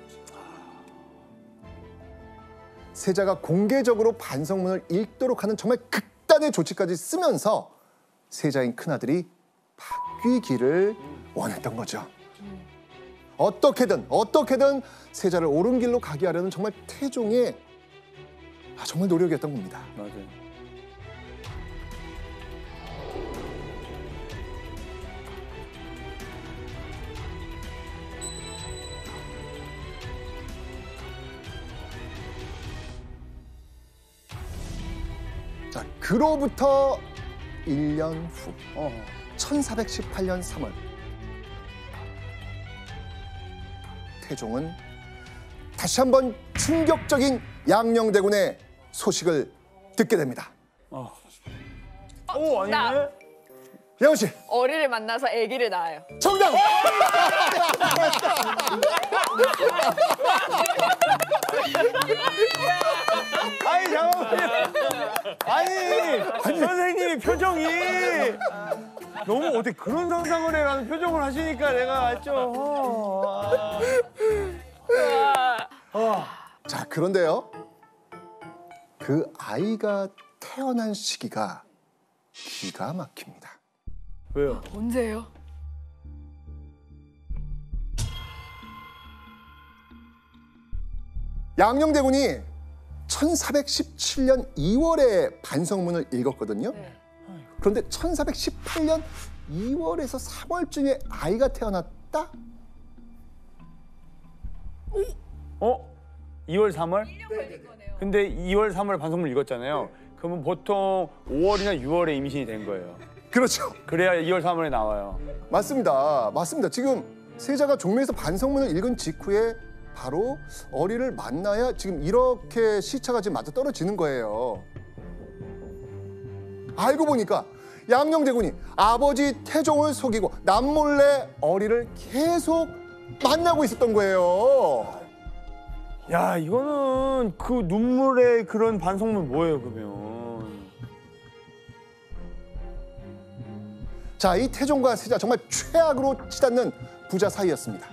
세자가 공개적으로 반성문을 읽도록 하는 정말 극단의 조치까지 쓰면서 세자인 큰아들이 바뀌기를 원했던 거죠. 어떻게든 세자를 옳은 길로 가게 하려는 정말 태종의 정말 노력이었던 겁니다. 맞아요. 자, 그로부터 1년 후 1418년 3월 태종은 다시 한번 충격적인 양녕대군의 소식을 듣게 됩니다. 오, 아니네? 양원 씨, 어리를 만나서 아기를 낳아요. 정답! 아니, 잠깐만요. 아니, 선생님이 표정이 너무 어떻게 그런 상상을 해라는 표정을 하시니까 내가 좀... 자, 그런데요. 그 아이가 태어난 시기가 기가 막힙니다. 왜요? 언제예요? 양녕대군이 1417년 2월에 반성문을 읽었거든요. 네. 그런데 1418년 2월에서 3월쯤에 아이가 태어났다? 2월, 3월? 근데 2월, 3월 반성문 읽었잖아요. 그러면 보통 5월이나 6월에 임신이 된 거예요. 그렇죠. 그래야 2월, 3월에 나와요. 맞습니다. 지금 세자가 종묘에서 반성문을 읽은 직후에 바로 어리를 만나야 지금 이렇게 시차가 지금 맞아 떨어지는 거예요. 알고 보니까 양녕대군이 아버지 태종을 속이고 남몰래 어리를 계속 만나고 있었던 거예요. 야, 이거는 그 눈물의 그런 반성문 뭐예요, 그러면? 자, 이 태종과 세자 정말 최악으로 치닫는 부자 사이였습니다.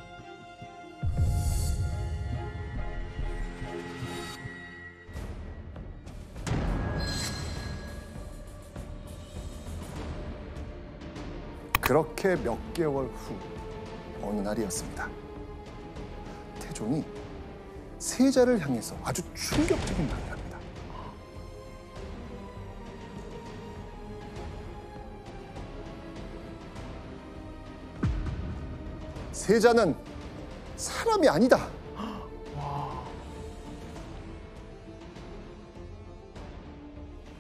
그렇게 몇 개월 후 어느 날이었습니다. 태종이 세자를 향해서 아주 충격적인 말을 합니다. 세자는 사람이 아니다.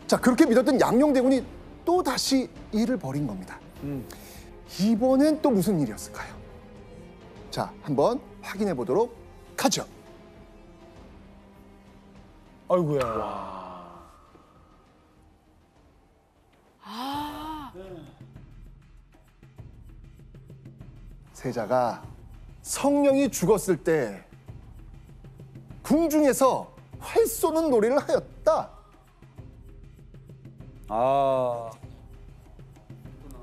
자, 그렇게 믿었던 양녕대군이 또 다시 일을 벌인 겁니다. 이번엔 또 무슨 일이었을까요? 자, 한번 확인해 보도록 하죠. 아이고야. 세자가 성령이 죽었을 때 궁중에서 활 쏘는 놀이를 하였다. 아.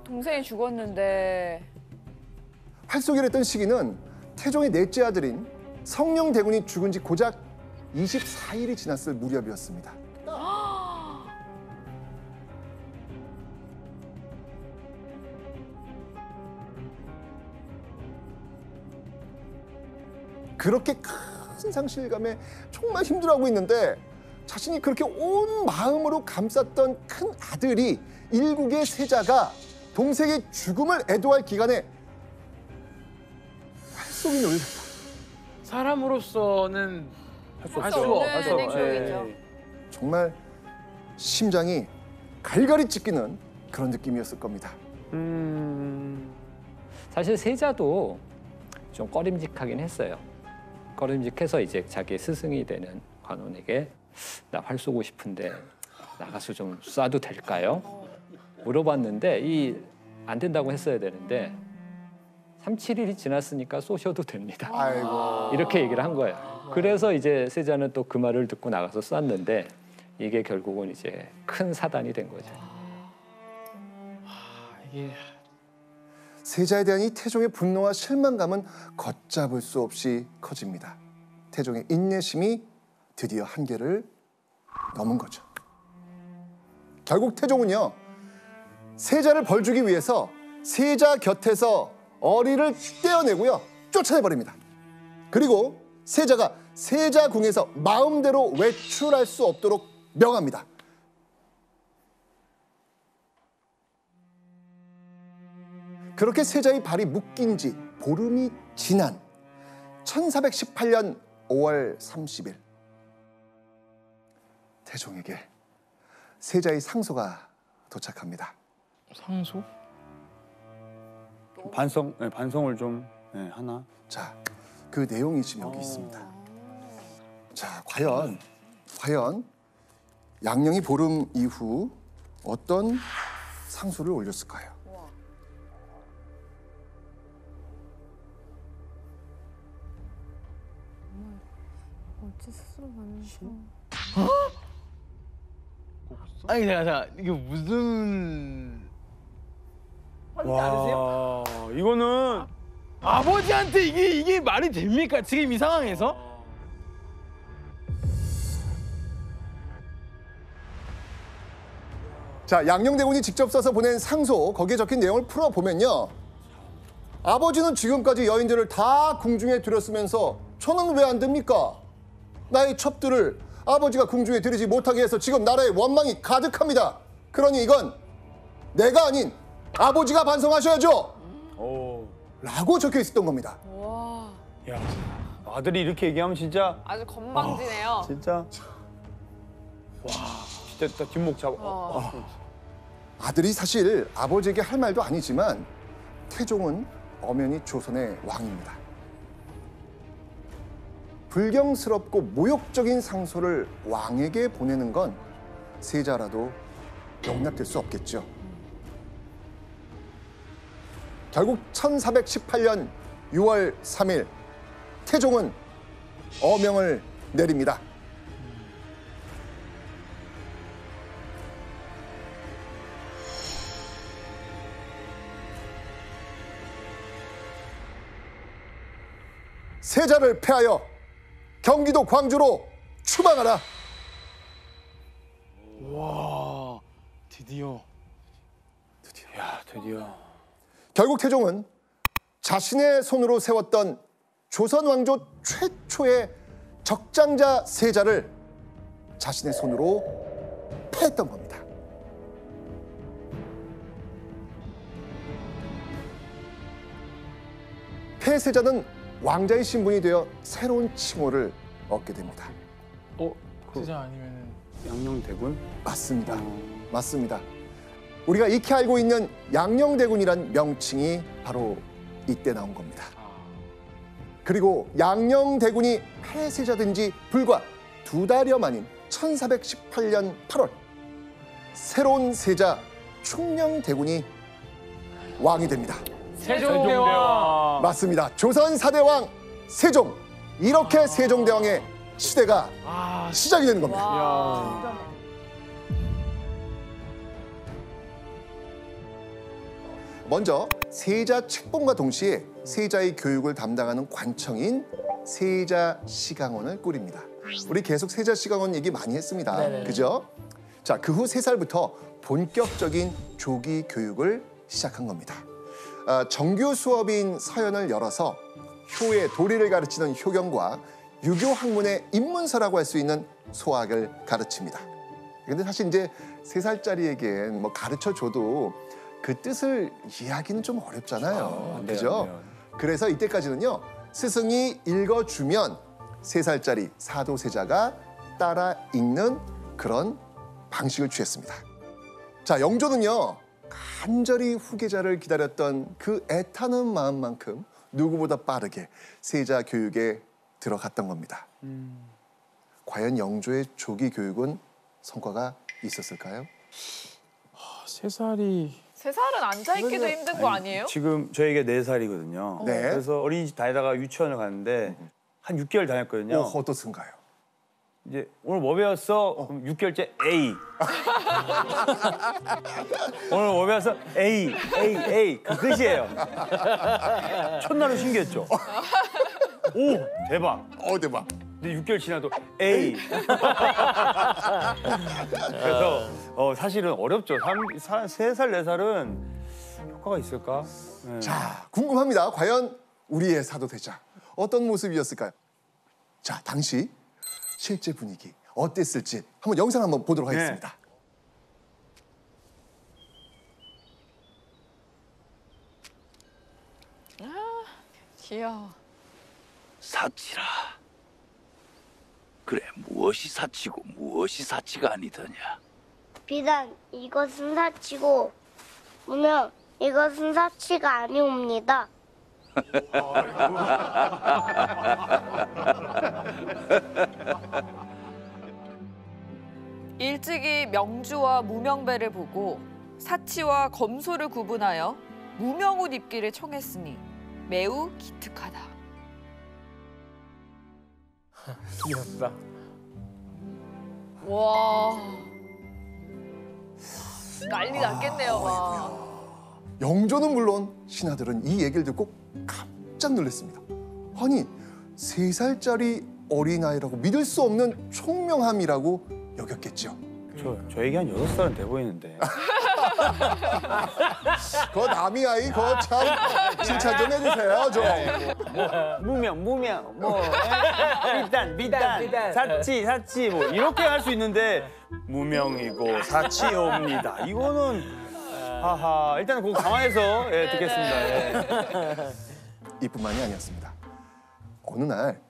동생이 죽었는데 활쏘기를 했던 시기는 태종의 넷째 아들인 성령대군이 죽은 지 고작 24일이 지났을 무렵이었습니다. 그렇게 큰 상실감에 정말 힘들어하고 있는데 자신이 그렇게 온 마음으로 감쌌던 큰 아들이 일국의 세자가 동생의 죽음을 애도할 기간에 활쏘기 놀이를 했다. 사람으로서는 할 수 없는 행동이죠. 정말 심장이 갈갈이 찢기는 그런 느낌이었을 겁니다. 사실 세자도 좀 꺼림직하긴 했어요. 꺼림직해서 이제 자기 스승이 되는 관원에게 나 활 쏘고 싶은데 나가서 좀 쏴도 될까요? 물어봤는데 안 된다고 했어야 되는데 3, 7일이 지났으니까 쏘셔도 됩니다. 아이고. 이렇게 얘기를 한 거예요. 그래서 이제 세자는 또 그 말을 듣고 나가서 쐈는데 이게 결국은 이제 큰 사단이 된 거죠. 이게 세자에 대한 이 태종의 분노와 실망감은 걷잡을 수 없이 커집니다. 태종의 인내심이 드디어 한계를 넘은 거죠. 결국 태종은요, 세자를 벌주기 위해서 세자 곁에서 어리를 떼어내고요, 쫓아내버립니다. 그리고 세자가 세자궁에서 마음대로 외출할 수 없도록 명합니다. 그렇게 세자의 발이 묶인 지 보름이 지난 1418년 5월 30일 태종에게 세자의 상소가 도착합니다. 상소? 반성을 좀 하나. 자, 그 내용이 지금 여기 있습니다. 자, 과연 양녕이 보름 이후 어떤 상소를 올렸을까요? 어찌 스스로 만나서 아니 내가 이게 무슨 와, 이거는 아버지한테 이게 말이 됩니까? 지금 이 상황에서? 자, 양녕대군이 직접 써서 보낸 상소, 거기에 적힌 내용을 풀어보면요, 아버지는 지금까지 여인들을 다 궁중에 들였으면서 저는 왜 안 됩니까? 나의 첩들을 아버지가 궁중에 들이지 못하게 해서 지금 나라에 원망이 가득합니다. 그러니 이건 내가 아닌 아버지가 반성하셔야죠. 라고 적혀 있었던 겁니다. 와, 야, 아들이 이렇게 얘기하면 진짜 아주 건방지네요. 진짜 진짜 뒷목 잡아. 아들이 사실 아버지에게 할 말도 아니지만 태종은 엄연히 조선의 왕입니다. 불경스럽고 모욕적인 상소를 왕에게 보내는 건 세자라도 용납될 수 없겠죠. 결국 1418년 6월 3일 태종은 어명을 내립니다. 세자를 패하여 경기도 광주로 추방하라. 와, 드디어. 야, 드디어. 결국 태종은 자신의 손으로 세웠던 조선 왕조 최초의 적장자 세자를 자신의 손으로 패했던 겁니다. 폐세자는 왕자의 신분이 되어 새로운 칭호를 얻게 됩니다. 세자 아니면은 양녕대군? 맞습니다. 맞습니다. 우리가 익히 알고 있는 양녕대군이란 명칭이 바로 이때 나온 겁니다. 그리고 양녕대군이 폐세자된 지 불과 2달여 만인 1418년 8월 새로운 세자 충녕대군이 왕이 됩니다. 세종대왕. 맞습니다. 조선 4대 왕 세종. 이렇게 세종대왕의 시대가 시작이 되는 겁니다. 야. 먼저 세자 책봉과 동시에 세자의 교육을 담당하는 관청인 세자시강원을 꾸립니다. 우리 계속 세자시강원 얘기 많이 했습니다. 그죠? 자, 그 후 3살부터 본격적인 조기 교육을 시작한 겁니다. 정규 수업인 서연을 열어서 효의 도리를 가르치는 효경과 유교 학문의 입문서라고 할 수 있는 소학을 가르칩니다. 근데 사실 이제 3살짜리에겐 뭐 가르쳐줘도 그 뜻을 이해하기는 좀 어렵잖아요. 그죠? 그래서 이때까지는요, 스승이 읽어주면 3살짜리 사도세자가 따라 읽는 그런 방식을 취했습니다. 자, 영조는요, 간절히 후계자를 기다렸던 그 애타는 마음만큼 누구보다 빠르게 세자 교육에 들어갔던 겁니다. 과연 영조의 조기 교육은 성과가 있었을까요? 3살이 3살은 앉아있기도 힘든 거 아니에요? 지금 저에게 4살이거든요. 네. 그래서 어린이집 다니다가 유치원을 갔는데 한 6개월 다녔거든요. 어떻습니까요? 이제 오늘 뭐 배웠어? 그럼 6개월째 A. 오늘 뭐 배웠어? A. 그 끝이에요. 첫날은 신기했죠. 오, 대박. 대박. 근데 6개월 지나도 A. 그래서 사실은 어렵죠. 3살, 4살은 효과가 있을까? 네. 자, 궁금합니다. 과연 우리의 사도세자 어떤 모습이었을까요? 자, 당시 실제 분위기 어땠을지 한번 영상 한번 보도록 하겠습니다. 귀여워. 사치라. 그래, 무엇이 사치고 무엇이 사치가 아니더냐. 비단 이것은 사치고 무명 이것은 사치가 아니옵니다. 일찍이 명주와 무명배를 보고 사치와 검소를 구분하여 무명옷 입기를 청했으니 매우 기특하다. 귀엽다. 와, 난리 났겠네요. 와. 영조는 물론 신하들은 이 얘기를 듣고 깜짝 놀랐습니다. 아니, 3살짜리 어린아이라고 믿을 수 없는 총명함이라고 여겼겠죠. 저에게 한 6살은 돼 보이는데. 그거 남이 아이 그거 참 칭찬 좀 해주세요 좀. 무명, 뭐 비단, 사치 뭐 이렇게 할 수 있는데 무명이고 사치옵니다. 이거는 하하. 일단 그거 감안해서 듣겠습니다. 예. 이뿐만이 아니었습니다. 어느 날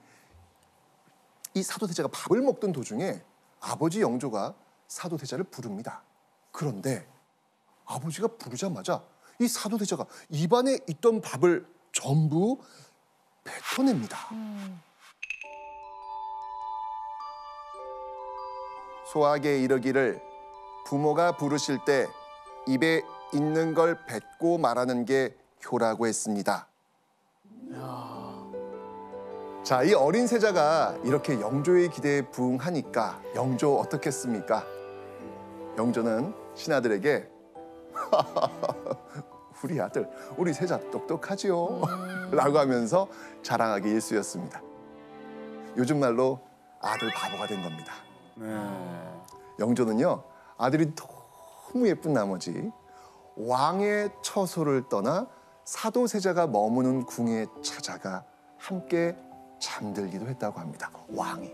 이 사도세자가 밥을 먹던 도중에 아버지 영조가 사도세자를 부릅니다. 그런데 아버지가 부르자마자 이 사도세자가 입안에 있던 밥을 전부 뱉어냅니다. 소학에 이르기를 부모가 부르실 때 입에 있는 걸 뱉고 말하는 게 효라고 했습니다. 자, 이 어린 세자가 이렇게 영조의 기대에 부응하니까 영조 어떻겠습니까? 영조는 신하들에게 우리 아들, 우리 세자 똑똑하지요? 라고 하면서 자랑하기 일쑤였습니다. 요즘 말로 아들 바보가 된 겁니다. 영조는요, 아들이 너무 예쁜 나머지 왕의 처소를 떠나 사도세자가 머무는 궁에 찾아가 함께 잠들기도 했다고 합니다. 왕이.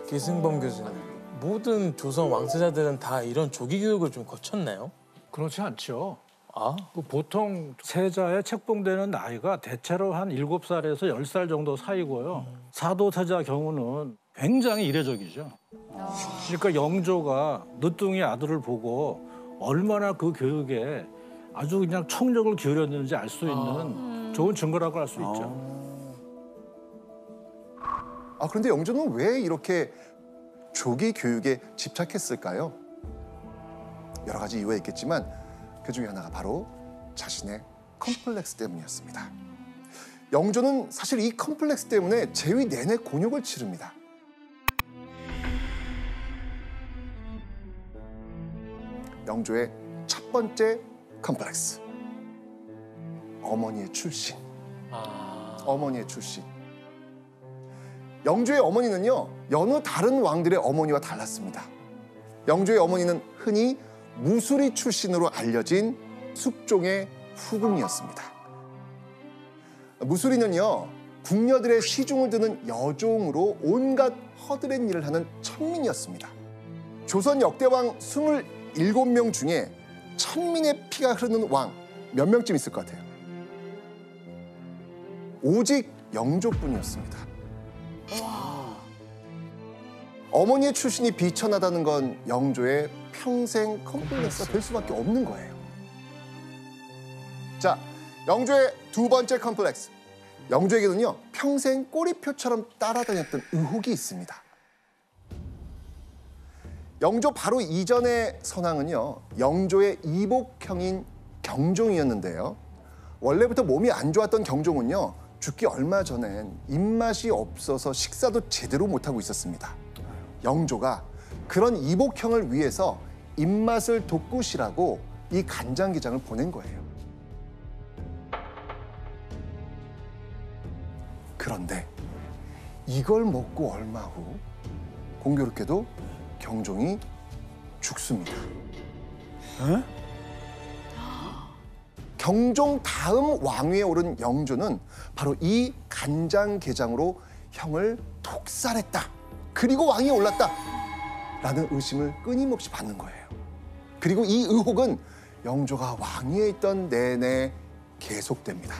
기승범 교수님, 모든 조선 왕세자들은 다 이런 조기 교육을 좀 거쳤나요? 그렇지 않죠. 아, 보통 세자의 책봉되는 나이가 대체로 한 7살에서 10살 정도 사이고요. 사도세자 경우는 굉장히 이례적이죠. 그러니까 영조가 늦둥이 아들을 보고 얼마나 그 교육에 아주 그냥 총력을 기울였는지 알 수 있는 좋은 증거라고 할 수 있죠. 그런데 영조는 왜 이렇게 조기 교육에 집착했을까요? 여러 가지 이유가 있겠지만 그 중에 하나가 바로 자신의 컴플렉스 때문이었습니다. 영조는 사실 이 컴플렉스 때문에 재위 내내 곤욕을 치릅니다. 영조의 첫 번째 컴플렉스. 어머니의 출신. 어머니의 출신. 영조의 어머니는요, 여느 다른 왕들의 어머니와 달랐습니다. 영조의 어머니는 흔히 무술이 출신으로 알려진 숙종의 후궁이었습니다. 무술이는요, 궁녀들의 시중을 드는 여종으로 온갖 허드렛 일을 하는 천민이었습니다. 조선 역대왕 27명 중에 천민의 피가 흐르는 왕 몇 명쯤 있을 것 같아요? 오직 영조뿐이었습니다. 어머니의 출신이 비천하다는 건 영조의 평생 컴플렉스가 될 수밖에 없는 거예요. 자, 영조의 두 번째 컴플렉스. 영조에게는요, 평생 꼬리표처럼 따라다녔던 의혹이 있습니다. 영조 바로 이전의 선왕은요, 영조의 이복형인 경종이었는데요. 원래부터 몸이 안 좋았던 경종은요, 죽기 얼마 전엔 입맛이 없어서 식사도 제대로 못하고 있었습니다. 영조가 그런 이복형을 위해서 입맛을 돋구시라고 이 간장게장을 보낸 거예요. 그런데 이걸 먹고 얼마 후 공교롭게도 경종이 죽습니다. 경종 다음 왕위에 오른 영조는 바로 이 간장게장으로 형을 독살했다. 그리고 왕위에 올랐다. 라는 의심을 끊임없이 받는 거예요. 그리고 이 의혹은 영조가 왕위에 있던 내내 계속됩니다.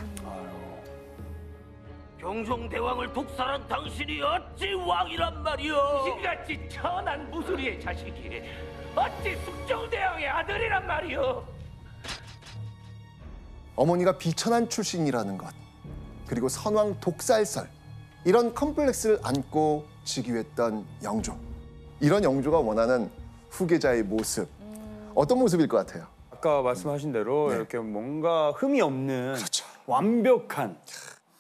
경종대왕을 독살한 당신이 어찌 왕이란 말이오? 이같이 천한 무술이의 자식이 어찌 숙종대왕의 아들이란 말이오? 어머니가 비천한 출신이라는 것, 그리고 선왕 독살설, 이런 컴플렉스를 안고 즉위했던 영조. 이런 영조가 원하는 후계자의 모습, 어떤 모습일 것 같아요? 아까 말씀하신 대로 이렇게 뭔가 흠이 없는 그렇죠. 완벽한.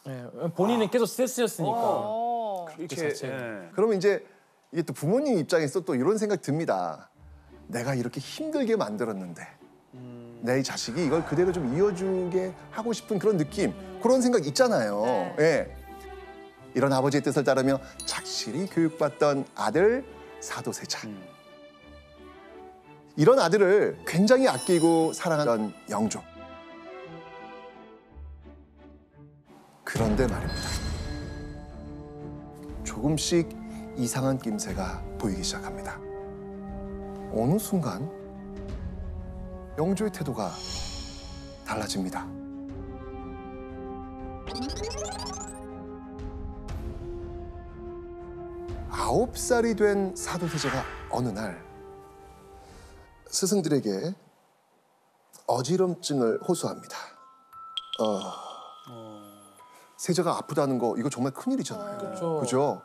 네, 본인은 계속 스트레스였으니까. 이렇게. 그러면 이제 이게 또 부모님 입장에서 또 이런 생각 듭니다. 내가 이렇게 힘들게 만들었는데 내 자식이 이걸 그대로 좀 이어주게 하고 싶은 그런 느낌, 그런 생각 있잖아요. 예. 이런 아버지의 뜻을 따르며 착실히 교육받던 아들 사도세자. 이런 아들을 굉장히 아끼고 사랑하던 영조. 그런데 말입니다. 조금씩 이상한 낌새가 보이기 시작합니다. 어느 순간 영조의 태도가 달라집니다. 아홉 살이 된 사도세자가 어느 날 스승들에게 어지럼증을 호소합니다. 세자가 아프다는 거 이거 정말 큰일이잖아요. 그죠?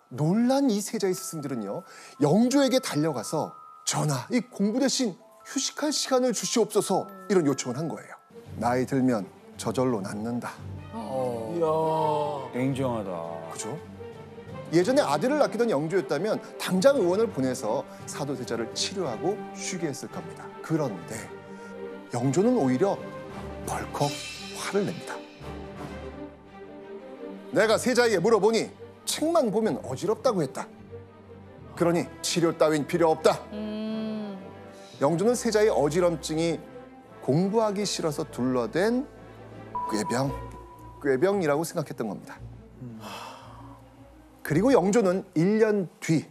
놀란 이 세자의 스승들은요, 영조에게 달려가서 전하, 이 공부 대신 휴식할 시간을 주시옵소서 이런 요청을 한 거예요. 나이 들면 저절로 낫는다. 이야. 냉정하다. 그죠? 예전에 아들을 낳기던 영조였다면 당장 의원을 보내서 사도세자를 치료하고 쉬게 했을 겁니다. 그런데 영조는 오히려 벌컥 화를 냅니다. 내가 세자에게 물어보니 책만 보면 어지럽다고 했다. 그러니 치료 따윈 필요 없다. 영조는 세자의 어지럼증이 공부하기 싫어서 둘러댄 꾀병이라고 생각했던 겁니다. 그리고 영조는 1년 뒤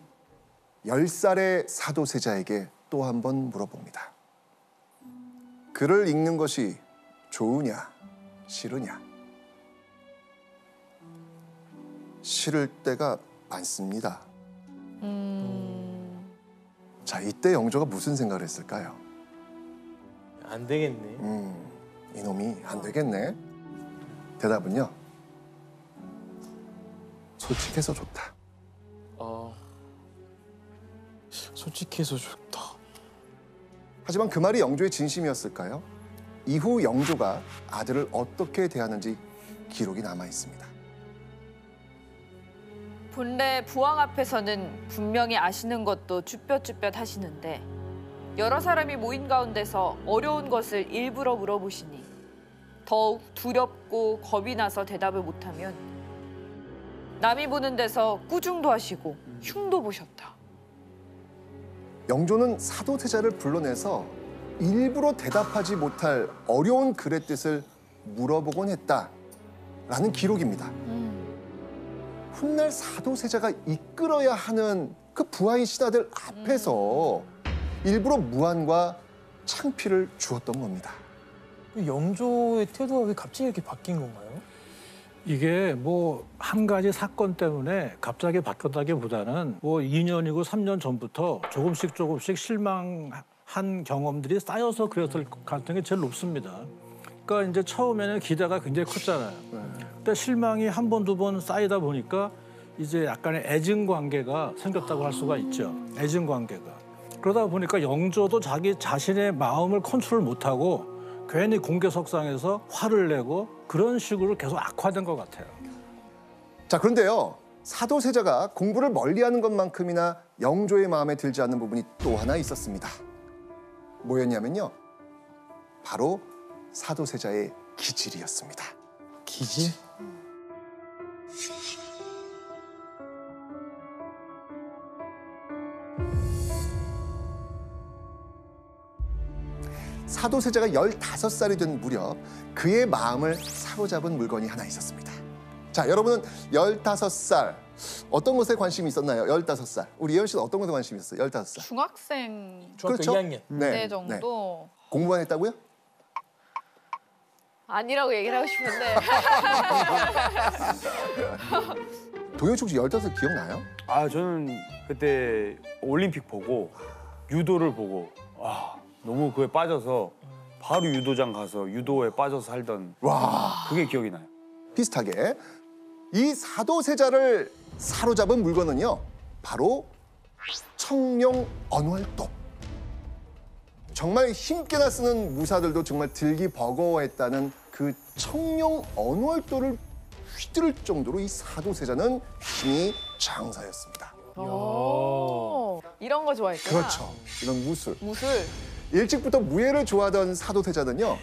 10살의 사도세자에게 또 한 번 물어봅니다. 글을 읽는 것이 좋으냐, 싫으냐? 싫을 때가 많습니다. 자, 이때 영조가 무슨 생각을 했을까요? 안 되겠네. 이놈이 안 되겠네. 대답은요. 솔직해서 좋다. 솔직해서 좋다. 하지만 그 말이 영조의 진심이었을까요? 이후 영조가 아들을 어떻게 대하는지 기록이 남아 있습니다. 본래 부왕 앞에서는 분명히 아시는 것도 쭈뼛쭈뼛 하시는데 여러 사람이 모인 가운데서 어려운 것을 일부러 물어보시니 더욱 두렵고 겁이 나서 대답을 못하면 남이 보는 데서 꾸중도 하시고 흉도 보셨다. 영조는 사도세자를 불러내서 일부러 대답하지 못할 어려운 글의 뜻을 물어보곤 했다라는 기록입니다. 훗날 사도세자가 이끌어야 하는 그 부하인 신하들 앞에서 일부러 무안과 창피를 주었던 겁니다. 영조의 태도가 왜 갑자기 이렇게 바뀐 건가요? 이게 뭐 한 가지 사건 때문에 갑자기 바뀌었다기보다는 뭐 2년이고 3년 전부터 조금씩 실망한 경험들이 쌓여서 그랬을 가능성이 제일 높습니다. 그러니까 이제 처음에는 기대가 굉장히 컸잖아요. 근데 실망이 한 번, 두 번 쌓이다 보니까 이제 약간의 애증 관계가 생겼다고 할 수가 있죠. 애증 관계가. 그러다 보니까 영조도 자기 자신의 마음을 컨트롤 못하고 괜히 공개석상에서 화를 내고 그런 식으로 계속 악화된 것 같아요. 자, 그런데요. 사도세자가 공부를 멀리하는 것만큼이나 영조의 마음에 들지 않는 부분이 또 하나 있었습니다. 뭐였냐면요. 바로 사도세자의 기질이었습니다. 기질? 사도세자가 15살이 된 무렵 그의 마음을 사로잡은 물건이 하나 있었습니다. 자, 여러분은 15살 어떤 것에 관심이 있었나요? 15살. 우리 예은 씨는 어떤 것에 관심이 있었어요? 15살. 중학생 중학교 2학년. 때 정도. 공부만 했다고요? 아니라고 얘기를 하고 싶은데. 동영식 혹시 15살 기억나요? 아, 저는 그때 올림픽 보고 유도를 보고 너무 그에 빠져서 바로 유도장 가서 유도에 빠져서 살던 그게 기억이 나요. 비슷하게 이 사도세자를 사로잡은 물건은요. 바로 청룡 언월도. 정말 힘께나 쓰는 무사들도 정말 들기 버거워했다는 그 청룡 언월도를 휘두를 정도로 이 사도세자는 힘이 장사였습니다. 이런 거 좋아했구나. 그렇죠. 이런 무술. 무술. 일찍부터 무예를 좋아하던 사도세자는요.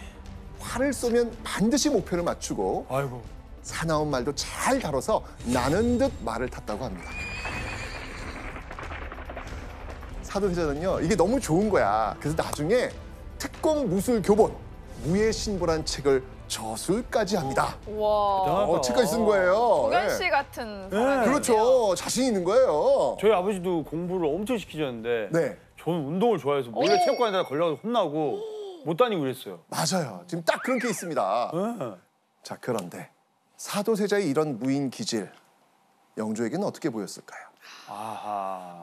활을 쏘면 반드시 목표를 맞추고 사나운 말도 잘 다뤄서 나는 듯 말을 탔다고 합니다. 사도세자는요. 이게 너무 좋은 거야. 그래서 나중에 특공 무술 교본, 무예 신보란 책을 저술까지 합니다. 와. 책까지 쓴 거예요. 도현 씨 같은 사람이네요. 그렇죠. 자신 있는 거예요. 저희 아버지도 공부를 엄청 시키셨는데 네. 저는 운동을 좋아해서 몰래 체육관에다 걸려서 혼나고 못 다니고 그랬어요. 맞아요. 지금 딱 그런 케이스입니다. 자, 그런데 사도세자의 이런 무인 기질, 영조에게는 어떻게 보였을까요?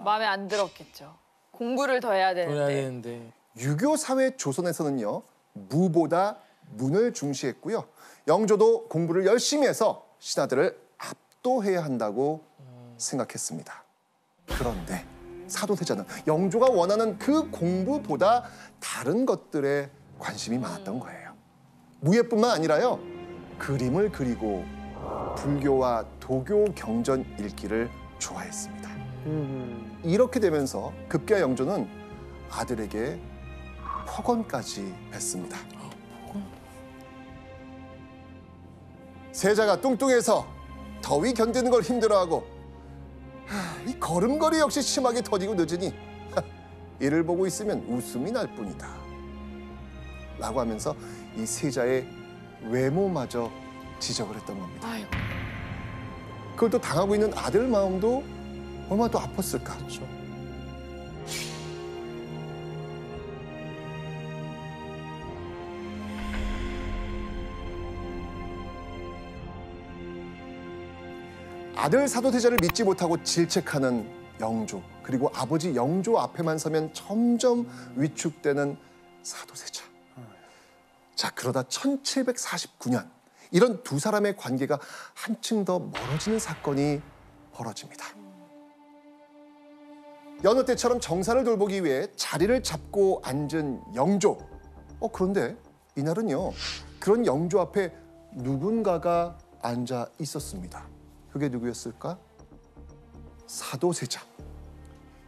마음에 안 들었겠죠. 공부를 더 해야 되는데. 유교 사회 조선에서는요. 무보다 문을 중시했고요. 영조도 공부를 열심히 해서 신하들을 압도해야 한다고 생각했습니다. 그런데 사도세자는 영조가 원하는 그 공부보다 다른 것들에 관심이 많았던 거예요. 무예뿐만 아니라요, 그림을 그리고 불교와 도교 경전 읽기를 좋아했습니다. 이렇게 되면서 급기야 영조는 아들에게 폭언까지 했습니다. 세자가 뚱뚱해서 더위 견디는 걸 힘들어하고 이 걸음걸이 역시 심하게 더디고 늦으니 이를 보고 있으면 웃음이 날 뿐이다 라고 하면서 이 세자의 외모마저 지적을 했던 겁니다. 아이고. 그걸 또 당하고 있는 아들 마음도 얼마나 또 아팠을까. 그렇죠. 아들 사도세자를 믿지 못하고 질책하는 영조, 그리고 아버지 영조 앞에만 서면 점점 위축되는 사도세자. 자, 그러다 1749년 이런 두 사람의 관계가 한층 더 멀어지는 사건이 벌어집니다. 여느 때처럼 정사를 돌보기 위해 자리를 잡고 앉은 영조. 그런데 이날은요, 그런 영조 앞에 누군가가 앉아 있었습니다. 그게 누구였을까? 사도세자.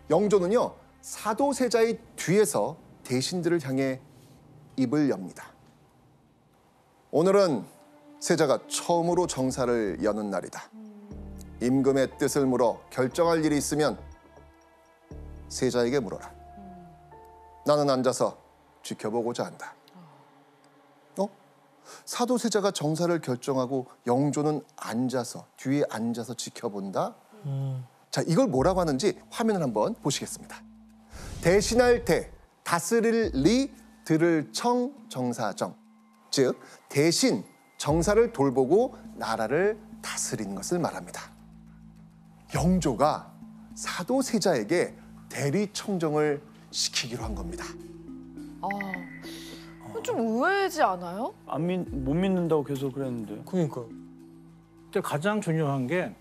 영조는요, 사도세자의 뒤에서 대신들을 향해 입을 엽니다. 오늘은 세자가 처음으로 정사를 여는 날이다. 임금의 뜻을 물어 결정할 일이 있으면 세자에게 물어라. 나는 앉아서 지켜보고자 한다. 사도세자가 정사를 결정하고 영조는 뒤에 앉아서 지켜본다? 자, 이걸 뭐라고 하는지 화면을 한번 보시겠습니다. 대신할 대, 다스릴 리, 들을 청, 정사정. 즉, 대신 정사를 돌보고 나라를 다스리는 것을 말합니다. 영조가 사도세자에게 대리청정을 시키기로 한 겁니다. 좀 의외지 않아요? 못 믿는다고 계속 그랬는데. 그러니까. 근데 가장 중요한 게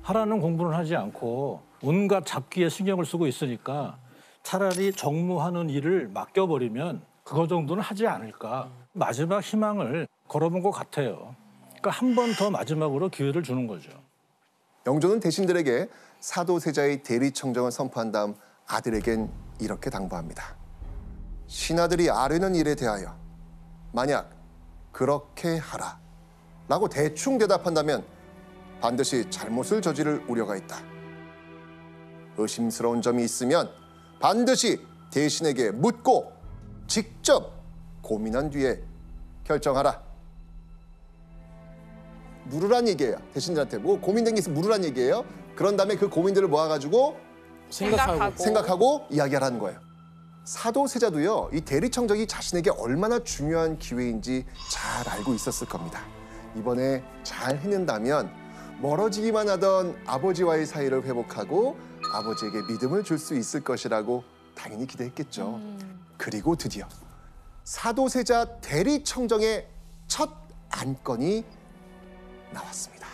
하라는 공부는 하지 않고 온갖 잡기에 신경을 쓰고 있으니까 차라리 정무하는 일을 맡겨버리면 그거 정도는 하지 않을까. 마지막 희망을 걸어본 것 같아요. 그러니까 한 번 더 마지막으로 기회를 주는 거죠. 영조는 대신들에게 사도세자의 대리청정을 선포한 다음 아들에겐 이렇게 당부합니다. 신하들이 아뢰는 일에 대하여 만약 그렇게 하라 라고 대충 대답한다면 반드시 잘못을 저지를 우려가 있다. 의심스러운 점이 있으면 반드시 대신에게 묻고 직접 고민한 뒤에 결정하라. 물으란 얘기예요. 대신들한테 뭐 고민된 게 있으면 물으란 얘기예요. 그런 다음에 그 고민들을 모아가지고 생각하고 이야기하라는 거예요. 사도세자도요, 이 대리청정이 자신에게 얼마나 중요한 기회인지 잘 알고 있었을 겁니다. 이번에 잘 해낸다면 멀어지기만 하던 아버지와의 사이를 회복하고 아버지에게 믿음을 줄 수 있을 것이라고 당연히 기대했겠죠. 그리고 드디어 사도세자 대리청정의 첫 안건이 나왔습니다.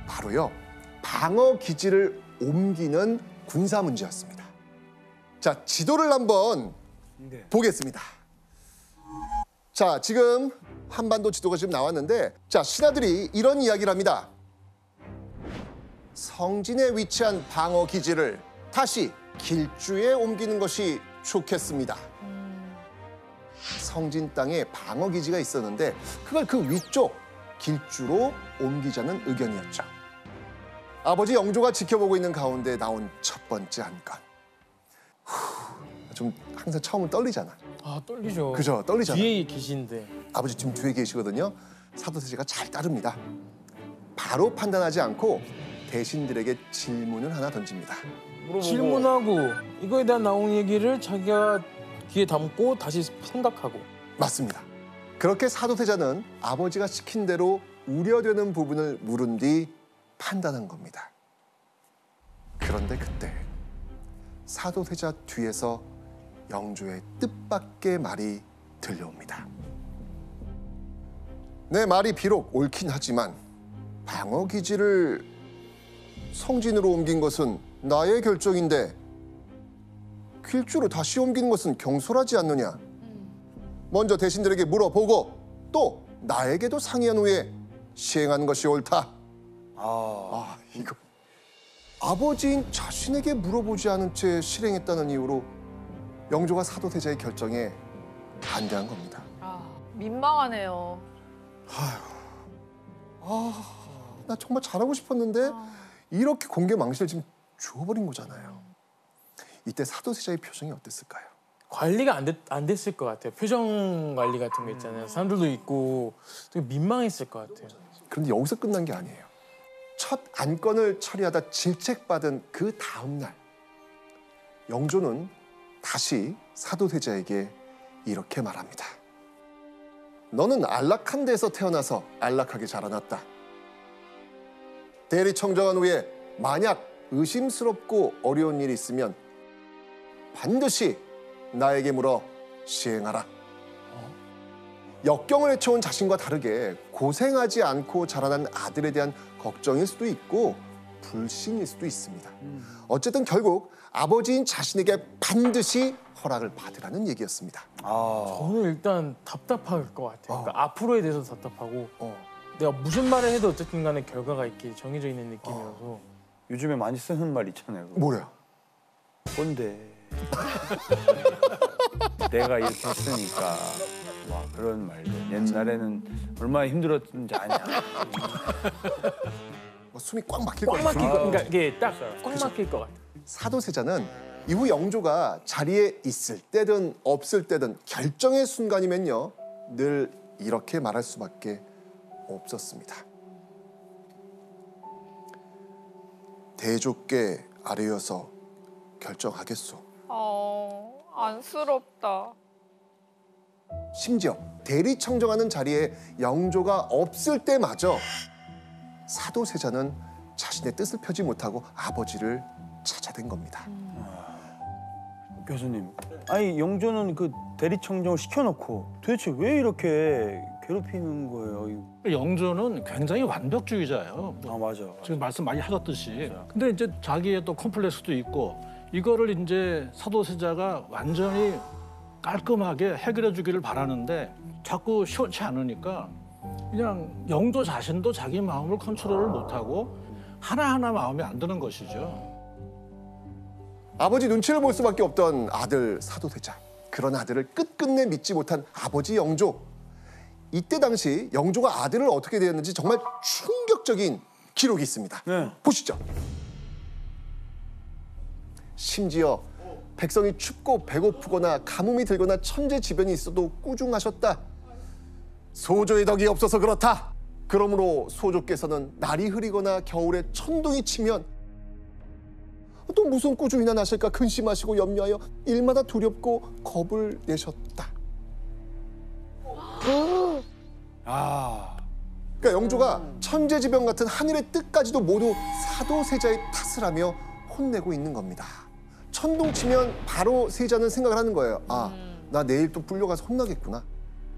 바로요, 방어기지를 옮기는 군사 문제였습니다. 자, 지도를 한번 보겠습니다. 자, 지금 한반도 지도가 지금 나왔는데, 자, 신하들이 이런 이야기를 합니다. 성진에 위치한 방어기지를 다시 길주에 옮기는 것이 좋겠습니다. 성진 땅에 방어기지가 있었는데 그걸 그 위쪽 길주로 옮기자는 의견이었죠. 아버지 영조가 지켜보고 있는 가운데 나온 첫 번째 안건. 좀 항상 처음은 떨리잖아. 떨리죠. 그죠, 떨리잖아. 뒤에 계신데. 아버지 지금 뒤에 계시거든요. 사도세자가 잘 따릅니다. 바로 판단하지 않고 대신들에게 질문을 하나 던집니다. 질문하고 이거에 대한 나온 얘기를 자기가 귀에 담고 다시 생각하고. 맞습니다. 그렇게 사도세자는 아버지가 시킨 대로 우려되는 부분을 물은 뒤 판단한 겁니다. 그런데 그때 사도세자 뒤에서 영조의 뜻밖의 말이 들려옵니다. 내 말이 비록 옳긴 하지만 방어기지를 성진으로 옮긴 것은 나의 결정인데 길주로 다시 옮기는 것은 경솔하지 않느냐. 먼저 대신들에게 물어보고 또 나에게도 상의한 후에 시행하는 것이 옳다. 이거 아버지인 자신에게 물어보지 않은 채 실행했다는 이유로 영조가 사도세자의 결정에 반대한 겁니다. 민망하네요. 나 정말 잘하고 싶었는데 이렇게 공개 망신을 지금 주어버린 거잖아요. 이때 사도세자의 표정이 어땠을까요? 관리가 안 됐을 것 같아요. 표정 관리 같은 거 있잖아요. 사람들도 있고 되게 민망했을 것 같아요. 그런데 여기서 끝난 게 아니에요. 첫 안건을 처리하다 질책받은 그 다음 날 영조는 다시 사도세자에게 이렇게 말합니다. 너는 안락한 데서 태어나서 안락하게 자라났다. 대리청정한 후에 만약 의심스럽고 어려운 일이 있으면 반드시 나에게 물어 시행하라. 역경을 헤쳐온 자신과 다르게 고생하지 않고 자라난 아들에 대한 걱정일 수도 있고 불신일 수도 있습니다. 어쨌든 결국 아버지인 자신에게 반드시 허락을 받으라는 얘기였습니다. 저는 일단 답답할 것 같아요. 그러니까 앞으로에 대해서 답답하고 내가 무슨 말을 해도 어쨌든 간에 결과가 이렇게 정해져 있는 느낌이어서 요즘에 많이 쓰는 말 있잖아요. 뭐래요? 꼰대. 내가 이렇게 했으니까 막 그런 말들. 옛날에는 얼마나 힘들었는지 아냐. 숨이 꽉 막힐 것 꽉 같아요. 막힐 것 그러니까 이게 딱 꽉 막힐 것 같아요. 사도세자는 이후 영조가 자리에 있을 때든 없을 때든 결정의 순간이면요 늘 이렇게 말할 수밖에 없었습니다. 대조께 아뢰어서 결정하겠소. 안쓰럽다. 심지어 대리청정하는 자리에 영조가 없을 때마저 사도세자는 자신의 뜻을 펴지 못하고 아버지를 찾아댄 겁니다. 교수님, 아니 영조는 그 대리청정을 시켜놓고 도대체 왜 이렇게 괴롭히는 거예요? 영조는 굉장히 완벽주의자예요. 맞아. 지금 말씀 많이 하셨듯이. 근데 이제 자기의 또 컴플렉스도 있고 이거를 이제 사도세자가 완전히 깔끔하게 해결해 주기를 바라는데 자꾸 시원치 않으니까 그냥 영조 자신도 자기 마음을 컨트롤을 못하고 하나하나 마음에 안 드는 것이죠. 아버지 눈치를 볼 수밖에 없던 아들 사도세자. 그런 아들을 끝끝내 믿지 못한 아버지 영조. 이때 당시 영조가 아들을 어떻게 대했는지 정말 충격적인 기록이 있습니다. 보시죠. 심지어 백성이 춥고 배고프거나 가뭄이 들거나 천재지변이 있어도 꾸중하셨다. 소조의 덕이 없어서 그렇다. 그러므로 소조께서는 날이 흐리거나 겨울에 천둥이 치면 또 무슨 꾸중이나 나실까 근심하시고 염려하여 일마다 두렵고 겁을 내셨다. 그러니까 영조가 천재지변 같은 하늘의 뜻까지도 모두 사도세자의 탓을 하며 혼내고 있는 겁니다. 천둥 치면 바로 세자는 생각을 하는 거예요. 나 내일 또 불려가서 혼나겠구나.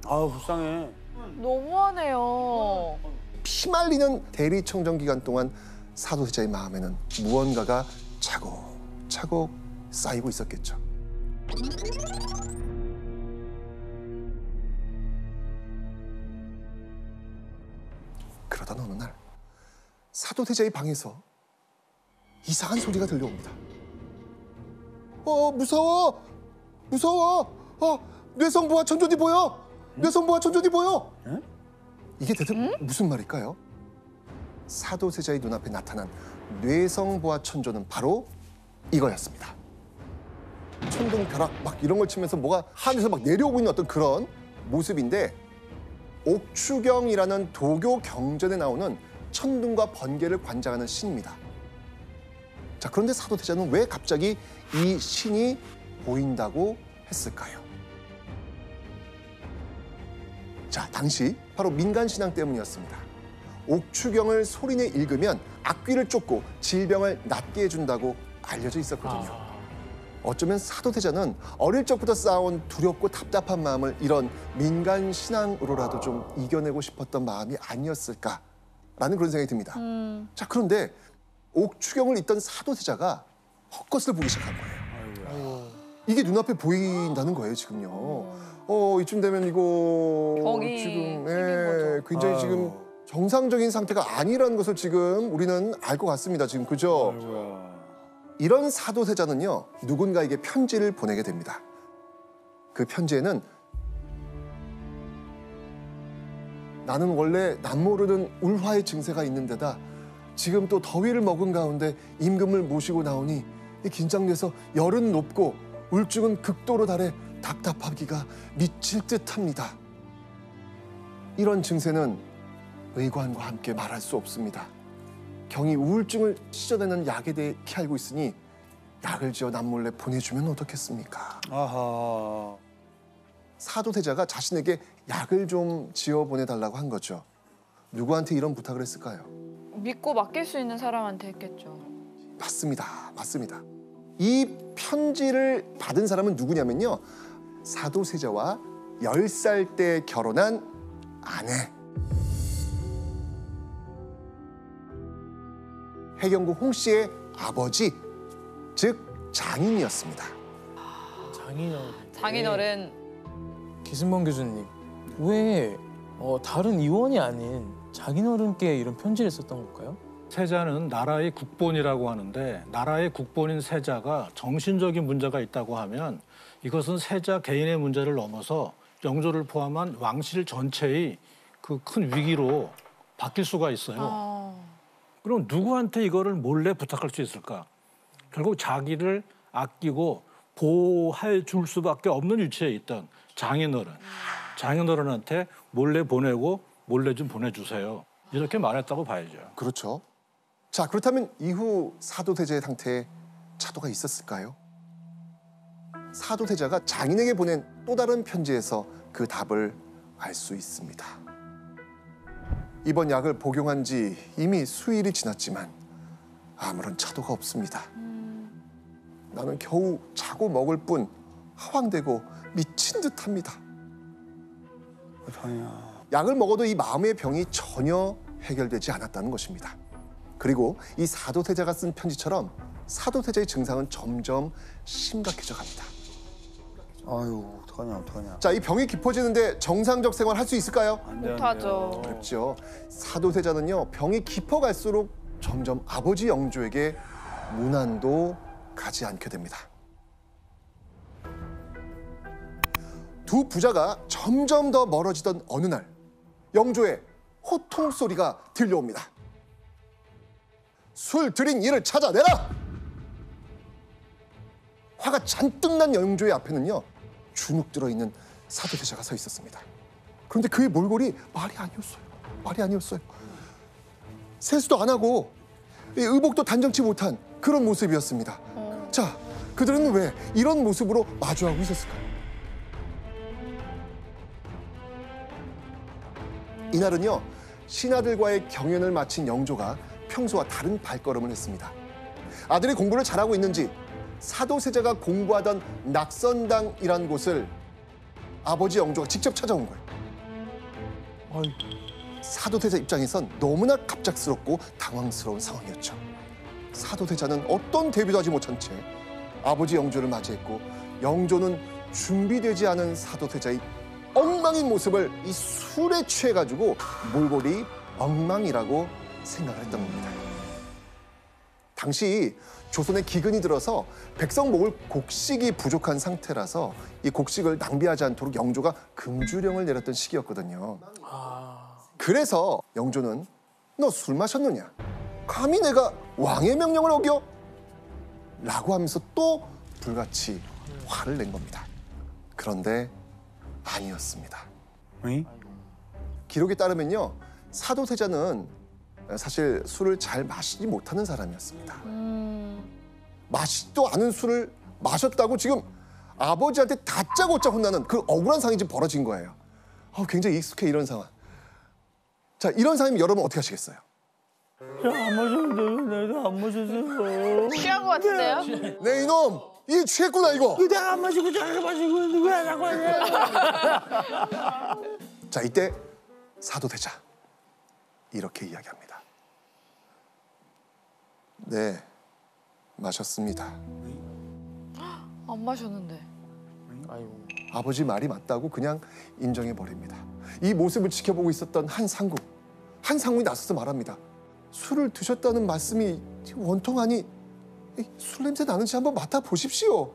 불쌍해. 너무하네요. 피말리는 대리청정 기간 동안 사도세자의 마음에는 무언가가 차곡차곡 쌓이고 있었겠죠. 그러던 어느 날 사도세자의 방에서 이상한 소리가 들려옵니다. 무서워! 무서워! 뇌성부와 천조디 보여! 뇌성부와 천조디 보여! 이게 대체 무슨 말일까요? 사도세자의 눈앞에 나타난 뇌성부와 천조는 바로 이거였습니다. 천둥, 벼락 막 이런 걸 치면서 뭐가 하늘에서 막 내려오고 있는 어떤 그런 모습인데 옥추경이라는 도교 경전에 나오는 천둥과 번개를 관장하는 신입니다. 자, 그런데 사도세자는 왜 갑자기 이 신이 보인다고 했을까요? 자, 당시 바로 민간신앙 때문이었습니다. 옥추경을 소리내 읽으면 악귀를 쫓고 질병을 낫게 해준다고 알려져 있었거든요. 어쩌면 사도세자는 어릴 적부터 쌓아온 두렵고 답답한 마음을 이런 민간신앙으로라도 좀 이겨내고 싶었던 마음이 아니었을까라는 그런 생각이 듭니다. 자, 그런데 옥추경을 읽던 사도세자가 헛것을 보기 시작한 거예요. 이게 눈앞에 보인다는 거예요, 지금요. 이쯤 되면 이거 병이 지금 생긴 거죠. 굉장히 지금 정상적인 상태가 아니라는 것을 지금 우리는 알 것 같습니다. 지금 그죠? 이런 사도세자는요, 누군가에게 편지를 보내게 됩니다. 그 편지에는 나는 원래 남모르는 울화의 증세가 있는 데다 지금 또 더위를 먹은 가운데 임금을 모시고 나오니 긴장돼서 열은 높고 울증은 극도로 달해 답답하기가 미칠 듯합니다. 이런 증세는 의관과 함께 말할 수 없습니다. 경이 우울증을 씻어내는 약에 대해 익히 알고 있으니 약을 지어 남몰래 보내주면 어떻겠습니까? 아하. 사도세자가 자신에게 약을 좀 지어 보내달라고 한 거죠. 누구한테 이런 부탁을 했을까요? 믿고 맡길 수 있는 사람한테 했겠죠. 맞습니다. 맞습니다. 이 편지를 받은 사람은 누구냐면요. 사도세자와 10살 때 결혼한 아내. 해경구 홍 씨의 아버지, 즉 장인이었습니다. 장인어른. 기승범 교수님, 왜 다른 의원이 아닌 장인어른께 이런 편지를 썼던 걸까요? 세자는 나라의 국본이라고 하는데 나라의 국본인 세자가 정신적인 문제가 있다고 하면 이것은 세자 개인의 문제를 넘어서 영조를 포함한 왕실 전체의 그 큰 위기로 바뀔 수가 있어요. 그럼 누구한테 이거를 몰래 부탁할 수 있을까? 결국 자기를 아끼고 보호해 줄 수밖에 없는 위치에 있던 장인어른한테 몰래 보내고 몰래 좀 보내주세요. 이렇게 말했다고 봐야죠. 그렇죠. 자, 그렇다면 이후 사도세자의 상태에 차도가 있었을까요? 사도세자가 장인에게 보낸 또 다른 편지에서 그 답을 알 수 있습니다. 이번 약을 복용한 지 이미 수일이 지났지만 아무런 차도가 없습니다. 나는 겨우 자고 먹을 뿐 허황되고 미친 듯합니다. 약을 먹어도 이 마음의 병이 전혀 해결되지 않았다는 것입니다. 그리고 이 사도세자가 쓴 편지처럼 사도세자의 증상은 점점 심각해져 갑니다. 아유, 어떡하냐. 자, 이 병이 깊어지는데 정상적 생활 할 수 있을까요? 못하죠. 어렵죠. 사도세자는요, 병이 깊어갈수록 점점 아버지 영조에게 문안도 가지 않게 됩니다. 두 부자가 점점 더 멀어지던 어느 날 영조의 호통 소리가 들려옵니다. 술 들인 이를 찾아내라! 화가 잔뜩 난 영조의 앞에는요, 주눅 들어있는 사도세자가 서 있었습니다. 그런데 그의 몰골이 말이 아니었어요. 세수도 안 하고 의복도 단정치 못한 그런 모습이었습니다. 자, 그들은 왜 이런 모습으로 마주하고 있었을까요? 이날은요, 신하들과의 경연을 마친 영조가 평소와 다른 발걸음을 했습니다. 아들이 공부를 잘하고 있는지 사도세자가 공부하던 낙선당이란 곳을 아버지 영조가 직접 찾아온 거예요. 사도세자 입장에선 너무나 갑작스럽고 당황스러운 상황이었죠. 사도세자는 어떤 대비도 하지 못한 채 아버지 영조를 맞이했고, 영조는 준비되지 않은 사도세자의 엉망인 모습을 이 술에 취해가지고 몰골이 엉망이라고 생각을 했던 겁니다. 당시 조선에 기근이 들어서 백성 먹을 곡식이 부족한 상태라서 이 곡식을 낭비하지 않도록 영조가 금주령을 내렸던 시기였거든요. 그래서 영조는 너 술 마셨느냐? 감히 내가 왕의 명령을 어겨? 라고 하면서 또 불같이 화를 낸 겁니다. 그런데 아니었습니다. 기록에 따르면요, 사도세자는 사실 술을 잘 마시지 못하는 사람이었습니다. 마시지도 않은 술을 마셨다고 지금 아버지한테 다짜고짜 혼나는 그 억울한 상황이 지금 벌어진 거예요. 굉장히 익숙해, 이런 상황. 자, 이런 상황이면 여러분 어떻게 하시겠어요? 안 마셨어요. 취한 것 같은데요? 네, 이놈! 이 취했구나, 이거! 내가 안 마시고 저렇게 마시고 있는데 왜 자꾸 하냐. 자, 이때 사도세자 이렇게 이야기합니다. 네, 마셨습니다. 안 마셨는데. 아이고. 아버지 말이 맞다고 그냥 인정해버립니다. 이 모습을 지켜보고 있었던 한 상궁이 나서서 말합니다. 술을 드셨다는 말씀이 원통하니 술 냄새 나는지 한번 맡아보십시오.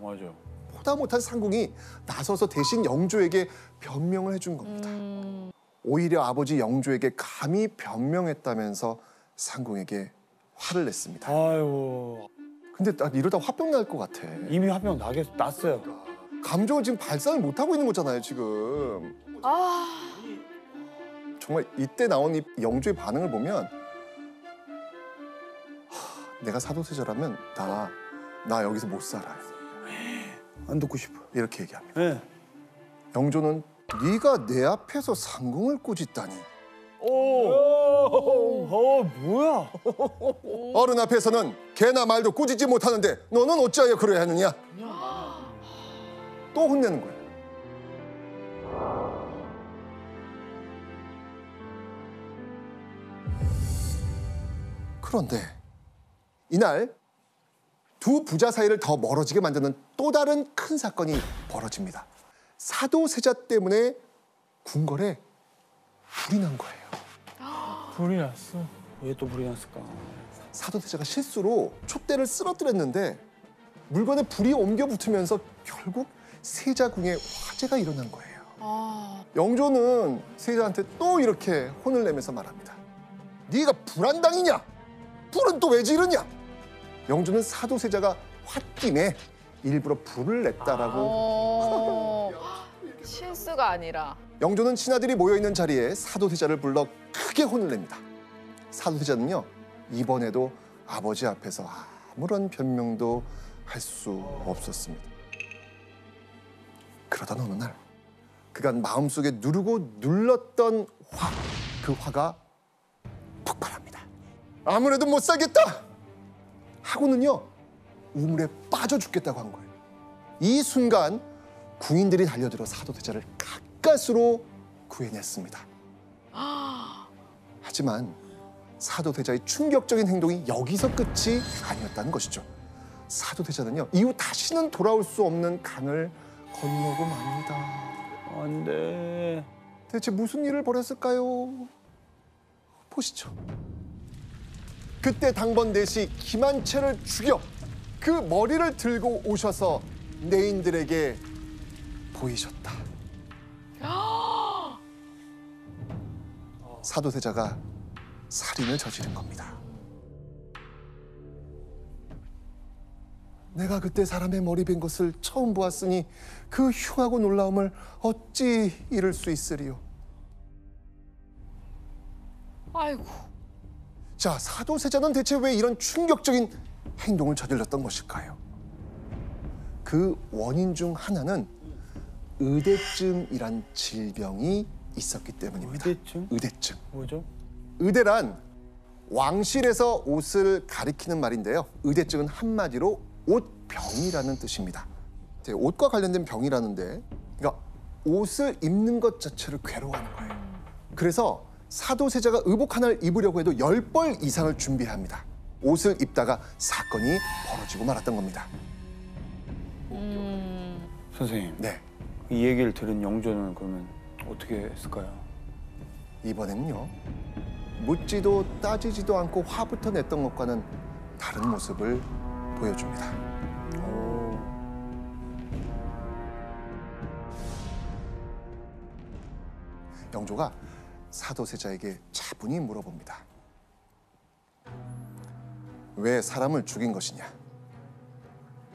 맞아. 보다 못한 상궁이 나서서 대신 영조에게 변명을 해준 겁니다. 오히려 아버지 영조에게 감히 변명했다면서 상궁에게 화를 냈습니다. 아이고. 근데 나 이러다 화병 날 것 같아. 이미 화병 났어요. 감정을 지금 발산을 못 하고 있는 거잖아요, 지금. 정말 이때 나온 이 영조의 반응을 보면 내가 사도세자라면 나 여기서 못 살아요. 안 듣고 싶어. 이렇게 얘기합니다. 네. 영조는 네가 내 앞에서 상궁을 꾸짖다니. 뭐야? 어른 앞에서는 개나 말도 꾸짖지 못하는데 너는 어찌하여 그래야 하느냐? 또 혼내는 거예요. 그런데 이날 두 부자 사이를 더 멀어지게 만드는 또 다른 큰 사건이 벌어집니다. 사도세자 때문에 궁궐에 불이 난 거예요. 불이 났어. 왜 또 불이 났을까? 사도세자가 실수로 촛대를 쓰러뜨렸는데 물건에 불이 옮겨 붙으면서 결국 세자궁에 화재가 일어난 거예요. 영조는 세자한테 또 이렇게 혼을 내면서 말합니다. 네가 불안당이냐? 불은 또 왜 지르냐? 영조는 사도세자가 홧김에 일부러 불을 냈다라고. 실수가 아니라. 영조는 친아들이 모여있는 자리에 사도세자를 불러 크게 혼을 냅니다. 사도세자는요, 이번에도 아버지 앞에서 아무런 변명도 할 수 없었습니다. 그러던 어느 날 그간 마음속에 누르고 눌렀던 그 화가 폭발합니다. 아무래도 못 살겠다 하고는요, 우물에 빠져 죽겠다고 한 거예요. 이 순간 궁인들이 달려들어 사도세자를 가까스로 구해냈습니다. 하지만 사도세자의 충격적인 행동이 여기서 끝이 아니었다는 것이죠. 사도세자는요, 이후 다시는 돌아올 수 없는 강을 건너고 맙니다. 안 돼. 대체 무슨 일을 벌였을까요? 보시죠. 그때 당번대시 김한채를 죽여 그 머리를 들고 오셔서 내인들에게 보이셨다. 사도세자가 살인을 저지른 겁니다. 내가 그때 사람의 머리 벤 것을 처음 보았으니 그 흉하고 놀라움을 어찌 이룰 수 있으리요. 아이고. 자, 사도세자는 대체 왜 이런 충격적인 행동을 저질렀던 것일까요? 그 원인 중 하나는 의대증이란 질병이 있었기 때문입니다. 의대증. 뭐죠? 의대란 왕실에서 옷을 가리키는 말인데요. 의대증은 한마디로 옷병이라는 뜻입니다. 옷과 관련된 병이라는데, 그러니까 옷을 입는 것 자체를 괴로워하는 거예요. 그래서 사도세자가 의복 하나를 입으려고 해도 10벌 이상을 준비해야 합니다. 옷을 입다가 사건이 벌어지고 말았던 겁니다. 선생님. 네. 이 얘기를 들은 영조는 그러면 어떻게 했을까요? 이번에는요, 묻지도 따지지도 않고 화부터 냈던 것과는 다른 모습을 보여줍니다. 영조가 사도세자에게 차분히 물어봅니다. 왜 사람을 죽인 것이냐?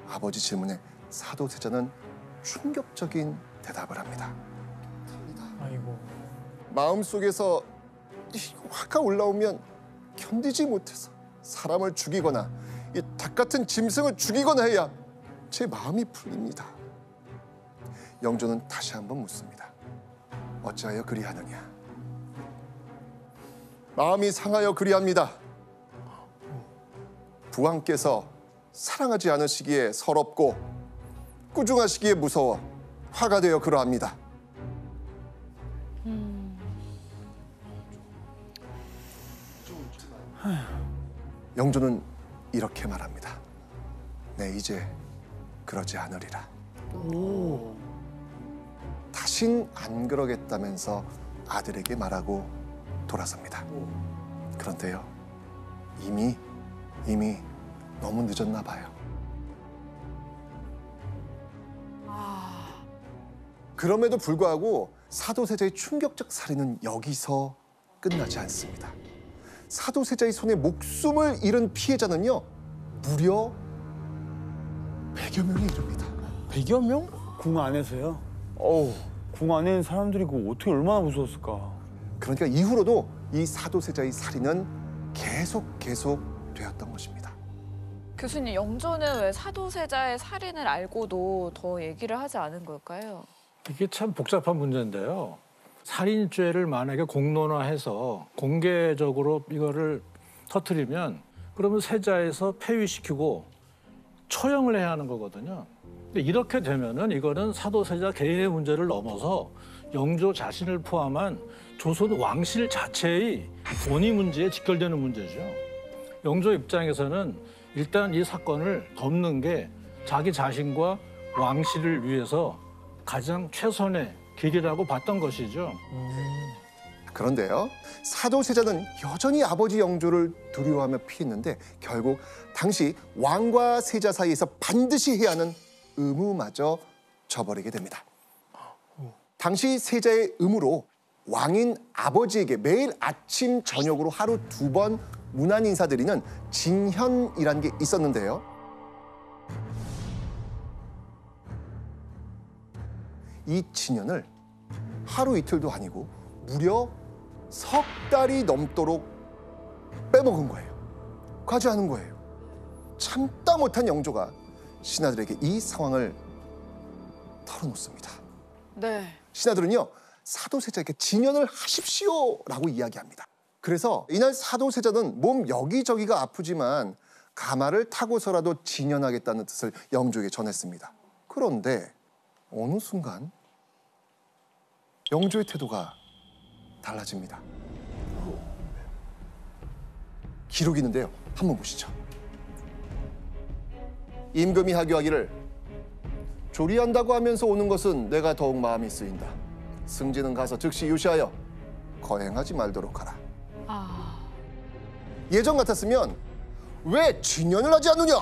아버지 질문에 사도세자는 충격적인 대답을 합니다. 아이고. 마음속에서 화가 올라오면 견디지 못해서 사람을 죽이거나 이 닭 같은 짐승을 죽이거나 해야 제 마음이 풀립니다. 영조는 다시 한번 묻습니다. 어찌하여 그리하느냐? 마음이 상하여 그리합니다. 부왕께서 사랑하지 않으시기에 서럽고 꾸중하시기에 무서워 화가 되어 그러합니다. 영조는 이렇게 말합니다. 네, 이제 그러지 않으리라. 다신 안 그러겠다면서 아들에게 말하고 돌아섭니다. 그런데요, 이미 너무 늦었나 봐요. 그럼에도 불구하고 사도세자의 충격적 살인은 여기서 끝나지 않습니다. 사도세자의 손에 목숨을 잃은 피해자는요, 무려 100여 명에 이릅니다. 100여 명? 궁 안에서요? 어우, 궁 안에 있는 사람들이 그거 어떻게 얼마나 무서웠을까. 그러니까 이후로도 이 사도세자의 살인은 계속 되었던 것입니다. 교수님, 영조는 왜 사도세자의 살인을 알고도 더 얘기를 하지 않은 걸까요? 이게 참 복잡한 문제인데요. 살인죄를 만약에 공론화해서 공개적으로 이거를 터뜨리면 그러면 세자에서 폐위시키고 처형을 해야 하는 거거든요. 근데 이렇게 되면은 이거는 사도세자 개인의 문제를 넘어서 영조 자신을 포함한 조선 왕실 자체의 권위 문제에 직결되는 문제죠. 영조 입장에서는 일단 이 사건을 덮는 게 자기 자신과 왕실을 위해서 가장 최선의 길이라고 봤던 것이죠. 그런데요, 사도세자는 여전히 아버지 영조를 두려워하며 피했는데 결국 당시 왕과 세자 사이에서 반드시 해야 하는 의무마저 져버리게 됩니다. 당시 세자의 의무로 왕인 아버지에게 매일 아침 저녁으로 하루 2번 문안 인사드리는 징현이라는 게 있었는데요. 이 징현을 하루 이틀도 아니고 무려 석 달이 넘도록 빼먹은 거예요. 과제하는 거예요. 참다 못한 영조가 신하들에게 이 상황을 털어놓습니다. 네. 신하들은요, 사도세자에게 징현을 하십시오라고 이야기합니다. 그래서 이날 사도세자는 몸 여기저기가 아프지만 가마를 타고서라도 징현하겠다는 뜻을 영조에게 전했습니다. 그런데 어느 순간 영조의 태도가 달라집니다. 기록이 있는데요. 한번 보시죠. 임금이 하교하기를 조리한다고 하면서 오는 것은 내가 더욱 마음이 쓰인다. 승진은 가서 즉시 유시하여 거행하지 말도록 하라. 예전 같았으면 왜 진연을 하지 않느냐?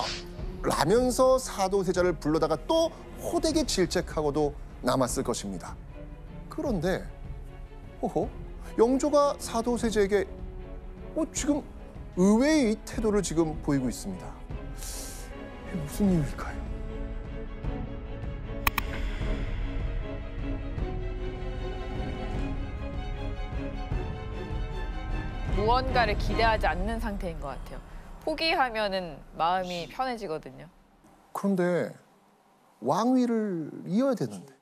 라면서 사도세자를 불러다가 또 호되게 질책하고도 남았을 것입니다. 그런데 영조가 사도세자에게 지금 의외의 태도를 지금 보이고 있습니다. 이게 무슨 이유일까요? 무언가를 기대하지 않는 상태인 것 같아요. 포기하면은 마음이 편해지거든요. 그런데 왕위를 이어야 되는데.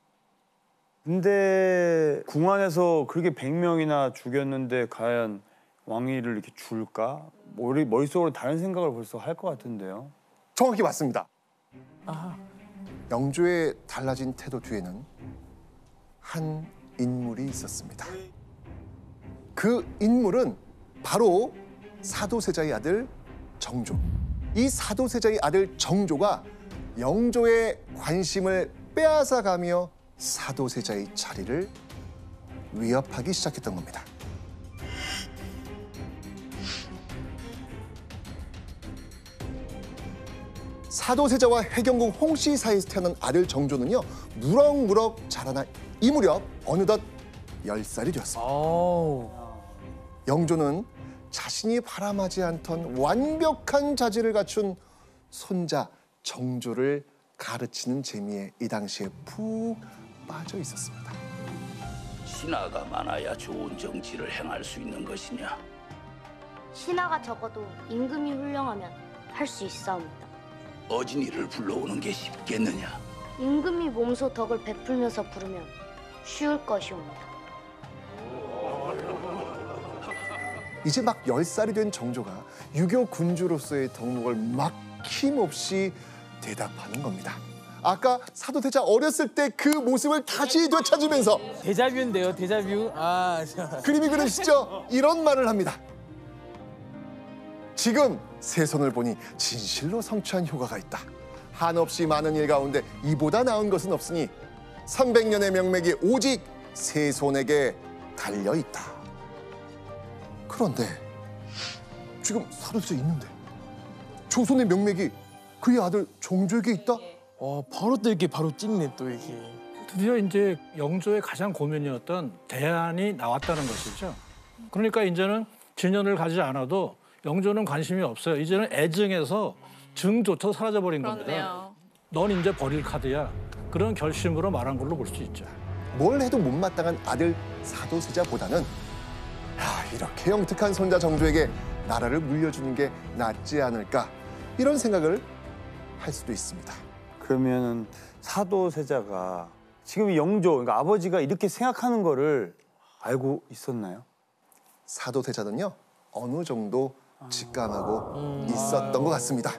근데 궁 안에서 그렇게 100명이나 죽였는데 과연 왕위를 이렇게 줄까? 머릿속으로 다른 생각을 벌써 할 것 같은데요. 정확히 맞습니다. 영조의 달라진 태도 뒤에는 한 인물이 있었습니다. 그 인물은 바로 사도세자의 아들 정조. 이 사도세자의 아들 정조가 영조의 관심을 빼앗아가며 사도세자의 자리를 위협하기 시작했던 겁니다. 사도세자와 해경궁 홍씨 사이에서 태어난 아들 정조는요, 무럭무럭 자라나 이 무렵 어느덧 10살이 되었습니다. 영조는 자신이 바람하지 않던 완벽한 자질을 갖춘 손자 정조를 가르치는 재미에 이 당시에 푹 빠져 있었습니다. 신하가 많아야 좋은 정치를 행할 수 있는 것이냐? 신하가 적어도 임금이 훌륭하면 할 수 있사옵니다. 어진이를 불러오는 게 쉽겠느냐? 임금이 몸소 덕을 베풀면서 부르면 쉬울 것이옵니다. 이제 막 10살이 된 정조가 유교 군주로서의 덕목을 막힘없이 대답하는 겁니다. 아까 사도세자 어렸을 때 그 모습을 다시 되찾으면서 데자뷰인데요, 데자뷰. 그림이 그려지시죠? 이런 말을 합니다. 지금 새손을 보니 진실로 성취한 효과가 있다. 한없이 많은 일 가운데 이보다 나은 것은 없으니 300년의 명맥이 오직 새손에게 달려있다. 그런데 지금 사도세자 있는데 조선의 명맥이 그의 아들 정조에게 있다? 바로 또 이렇게 바로 찍네 또 이게. 드디어 이제 영조의 가장 고민이었던 대안이 나왔다는 것이죠. 그러니까 이제는 진연을 가지 않아도 영조는 관심이 없어요. 이제는 애증에서 증조차 사라져버린 겁니다. 넌 이제 버릴 카드야. 그런 결심으로 말한 걸로 볼 수 있죠. 뭘 해도 못마땅한 아들 사도세자보다는 이렇게 영특한 손자 정조에게 나라를 물려주는 게 낫지 않을까 이런 생각을 할 수도 있습니다. 그러면 사도세자가 지금 영조, 그러니까 아버지가 이렇게 생각하는 거를 알고 있었나요? 사도세자는요 어느 정도 직감하고 있었던 것 같습니다.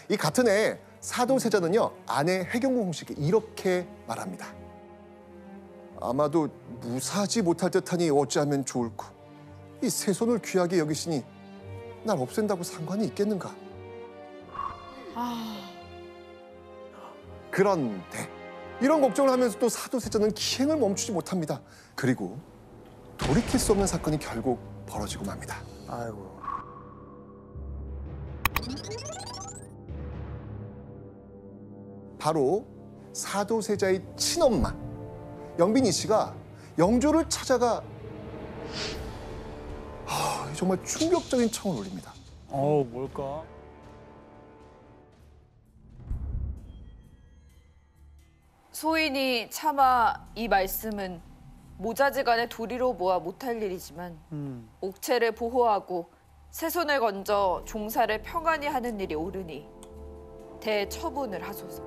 이 같은 해 사도세자는요 아내 해경궁씨에게 이렇게 말합니다. 아마도 무사하지 못할 듯하니 어찌하면 좋을꼬. 이 새손을 귀하게 여기시니 날 없앤다고 상관이 있겠는가. 그런데 이런 걱정을 하면서 또 사도세자는 기행을 멈추지 못합니다. 그리고 돌이킬 수 없는 사건이 결국 벌어지고 맙니다. 아이고. 바로 사도세자의 친엄마 영빈이 씨가 영조를 찾아가 정말 충격적인 청을 올립니다. 뭘까? 소인이 차마 이 말씀은 모자지간의 도리로 모아 못할 일이지만 옥체를 보호하고 새손을 건져 종사를 평안히 하는 일이 옳으니 대처분을 하소서.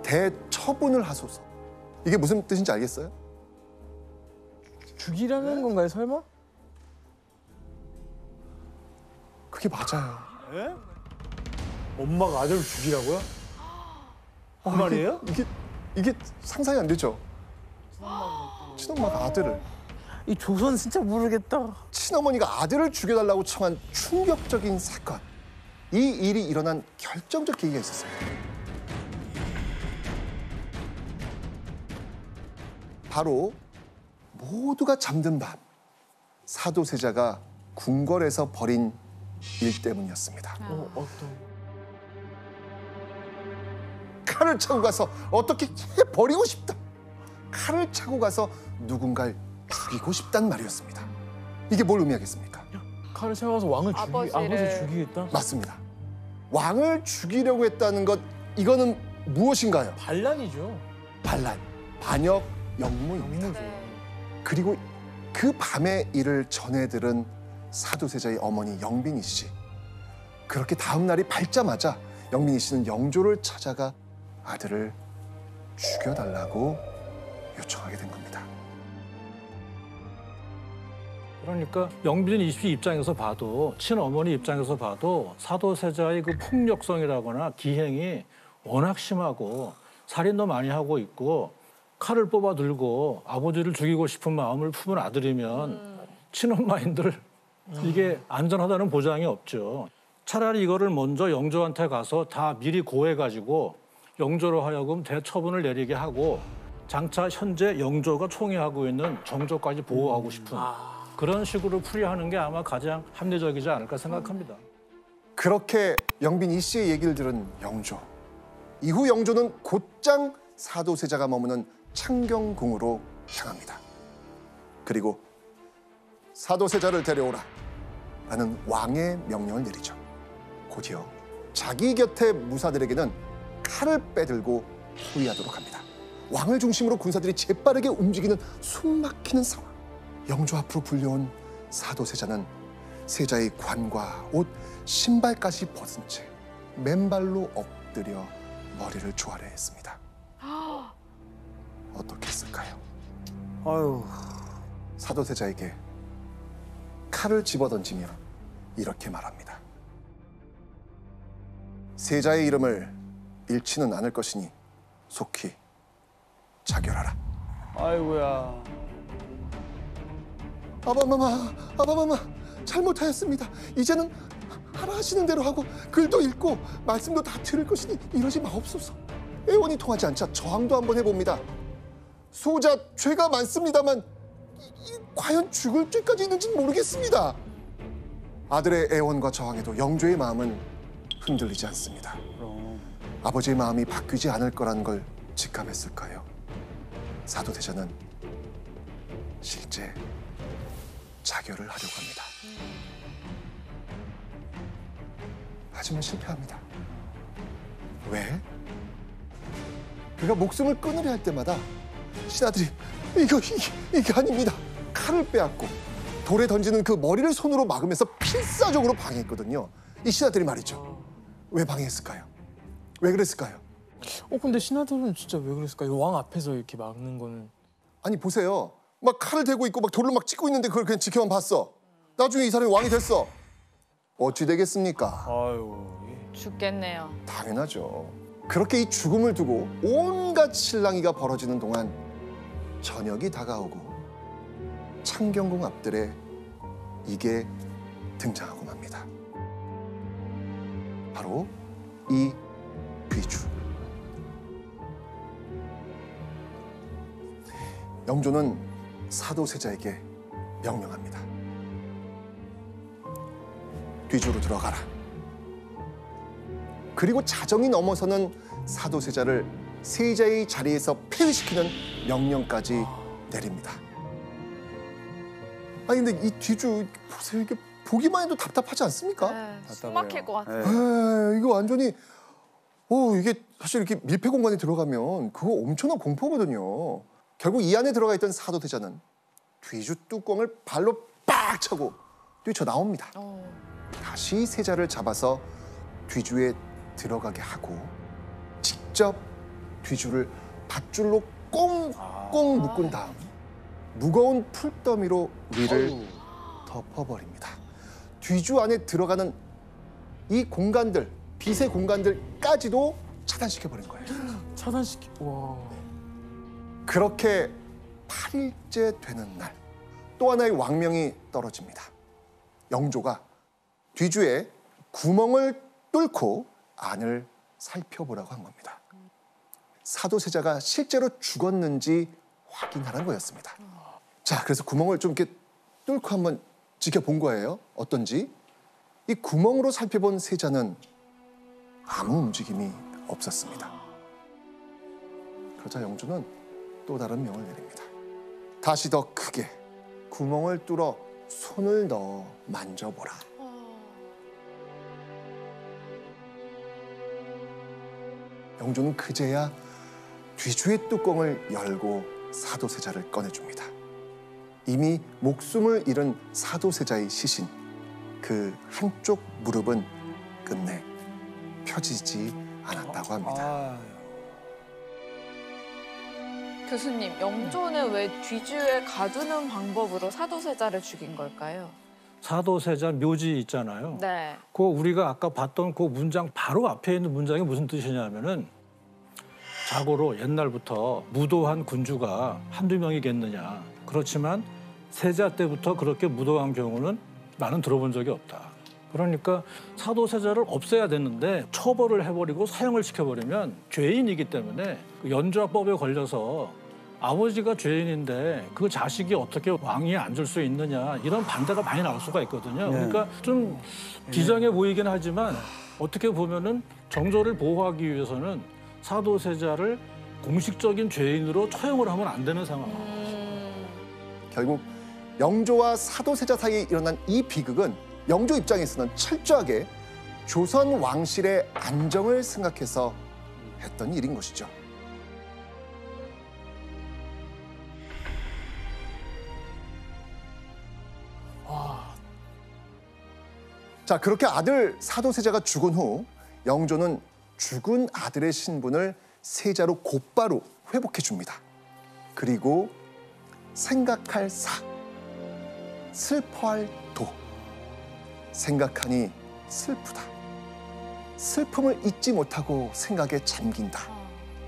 대처분을 하소서. 이게 무슨 뜻인지 알겠어요? 죽이라는 건가요, 설마? 그게 맞아요. 에? 엄마가 아들을 죽이라고요? 그 말이에요? 이게 상상이 안 되죠? 친엄마가 아들을. 이 조선 진짜 모르겠다. 친어머니가 아들을 죽여달라고 청한 충격적인 사건. 이 일이 일어난 결정적 계기가 있었어요. 바로 모두가 잠든 밤 사도세자가 궁궐에서 벌인 일 때문이었습니다. 어떤? 칼을 차고 가서 어떻게 버리고 싶다. 칼을 차고 가서 누군가를 죽이고 싶단 말이었습니다. 이게 뭘 의미하겠습니까? 칼을 차가서 왕을 아버지를 죽이겠다? 맞습니다. 왕을 죽이려고 했다는 것, 이거는 무엇인가요? 반란이죠. 반란, 반역, 역무입니다. 그리고 그 밤의 일을 전해 들은 사도세자의 어머니 영빈이 씨. 그렇게 다음 날이 밝자마자 영빈이 씨는 영조를 찾아가 아들을 죽여달라고 요청하게 된 겁니다. 그러니까 영빈 씨 입장에서 봐도, 친어머니 입장에서 봐도 사도세자의 그 폭력성이라거나 기행이 워낙 심하고 살인도 많이 하고 있고 칼을 뽑아 들고 아버지를 죽이고 싶은 마음을 품은 아들이면 친엄마인들 이게 안전하다는 보장이 없죠. 차라리 이거를 먼저 영조한테 가서 다 미리 고해가지고 영조로 하여금 대처분을 내리게 하고 장차 현재 영조가 총애하고 있는 정조까지 보호하고 싶은 그런 식으로 풀이하는 게 아마 가장 합리적이지 않을까 생각합니다. 그렇게 영빈 이 씨의 얘기를 들은 영조. 이후 영조는 곧장 사도세자가 머무는 창경궁으로 향합니다. 그리고 사도세자를 데려오라 라는 왕의 명령을 내리죠. 곧이어 자기 곁의 무사들에게는 칼을 빼들고 호위하도록 합니다. 왕을 중심으로 군사들이 재빠르게 움직이는 숨막히는 상황. 영조 앞으로 불려온 사도세자는 세자의 관과 옷, 신발까지 벗은 채 맨발로 엎드려 머리를 조아려 했습니다. 어떻게 했을까요? 아유. 사도세자에게 칼을 집어던지며 이렇게 말합니다. 세자의 이름을 잃지는 않을 것이니 속히 자결하라. 아이고야. 아바마마, 잘못하였습니다. 이제는 하라 하시는 대로 하고 글도 읽고 말씀도 다 들을 것이니 이러지 마옵소서. 애원이 통하지 않자 저항도 한번 해봅니다. 수호자 죄가 많습니다만 과연 죽을 죄까지 있는지는 모르겠습니다. 아들의 애원과 저항에도 영조의 마음은 흔들리지 않습니다. 아버지의 마음이 바뀌지 않을 거라는 걸 직감했을까요? 사도세자는 실제 자결을 하려고 합니다. 하지만 실패합니다. 왜? 그가 목숨을 끊으려 할 때마다 신하들이 이게 아닙니다. 칼을 빼앗고 돌에 던지는 그 머리를 손으로 막으면서 필사적으로 방해했거든요. 이 신하들이 말이죠. 왜 방해했을까요? 왜 그랬을까요? 근데 신하들은 진짜 왜 그랬을까요? 왕 앞에서 이렇게 막는 거는. 아니 보세요. 막 칼을 대고 있고 막 돌로 막 찍고 있는데 그걸 그냥 지켜만 봤어. 나중에 이 사람이 왕이 됐어. 어찌 되겠습니까? 아유. 죽겠네요. 당연하죠. 그렇게 이 죽음을 두고 온갖 실랑이가 벌어지는 동안 저녁이 다가오고 창경궁 앞들에 이게 등장하고 맙니다. 바로 이 귀주. 영조는 사도세자에게 명령합니다. 뒤주로 들어가라. 그리고 자정이 넘어서는 사도세자를 세자의 자리에서 폐위시키는 명령까지 내립니다. 아니 근데 이 뒤주 보세요. 이게 보기만 해도 답답하지 않습니까? 네, 숨 막힐 것 같아요. 이거 완전히 이게 사실 이렇게 밀폐 공간에 들어가면 그거 엄청난 공포거든요. 결국 이 안에 들어가 있던 사도세자는 뒤주 뚜껑을 발로 빡 차고 뛰쳐나옵니다. 다시 세자를 잡아서 뒤주에 들어가게 하고 직접 뒤주를 밧줄로 꽁꽁 묶은 다음 무거운 풀더미로 위를 덮어버립니다. 뒤주 안에 들어가는 이 공간들, 빛의 공간들까지도 차단시켜버린 거예요. 와. 그렇게 8일째 되는 날, 또 하나의 왕명이 떨어집니다. 영조가 뒤주에 구멍을 뚫고 안을 살펴보라고 한 겁니다. 사도세자가 실제로 죽었는지 확인하라는 거였습니다. 자, 그래서 구멍을 좀 이렇게 뚫고 한번 지켜본 거예요. 어떤지. 이 구멍으로 살펴본 세자는 아무 움직임이 없었습니다. 그러자 영조는 또 다른 명을 내립니다. 다시 더 크게 구멍을 뚫어 손을 넣어 만져보라. 영조는 그제야 뒤주의 뚜껑을 열고 사도세자를 꺼내줍니다. 이미 목숨을 잃은 사도세자의 시신, 그 한쪽 무릎은 끝내 펴지지 않았다고 합니다. 교수님, 영조는 왜 뒤주에 가두는 방법으로 사도세자를 죽인 걸까요? 사도세자 묘지 있잖아요. 네. 그 우리가 아까 봤던 그 문장 바로 앞에 있는 문장이 무슨 뜻이냐면은 자고로 옛날부터 무도한 군주가 한두 명이겠느냐. 그렇지만 세자 때부터 그렇게 무도한 경우는 나는 들어본 적이 없다. 그러니까 사도세자를 없애야 되는데 처벌을 해버리고 사형을 시켜버리면 죄인이기 때문에 연좌법에 걸려서 아버지가 죄인인데 그 자식이 어떻게 왕위에 앉을 수 있느냐 이런 반대가 많이 나올 수가 있거든요. 그러니까 좀 비장해 보이긴 하지만 어떻게 보면은 정조를 보호하기 위해서는 사도세자를 공식적인 죄인으로 처형을 하면 안 되는 상황. 결국 영조와 사도세자 사이에 일어난 이 비극은 영조 입장에서는 철저하게 조선 왕실의 안정을 생각해서 했던 일인 것이죠. 자, 그렇게 아들 사도세자가 죽은 후 영조는 죽은 아들의 신분을 세자로 곧바로 회복해 줍니다. 그리고 생각할 사, 슬퍼할 도, 생각하니 슬프다. 슬픔을 잊지 못하고 생각에 잠긴다.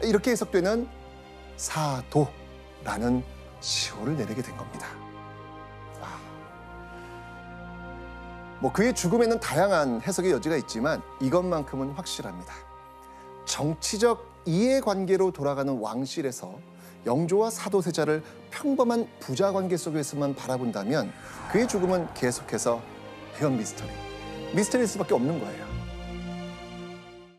이렇게 해석되는 사도라는 시호를 내리게 된 겁니다. 뭐 그의 죽음에는 다양한 해석의 여지가 있지만 이것만큼은 확실합니다. 정치적 이해관계로 돌아가는 왕실에서 영조와 사도세자를 평범한 부자 관계 속에서만 바라본다면 그의 죽음은 계속해서 이건 미스터리일 수밖에 없는 거예요.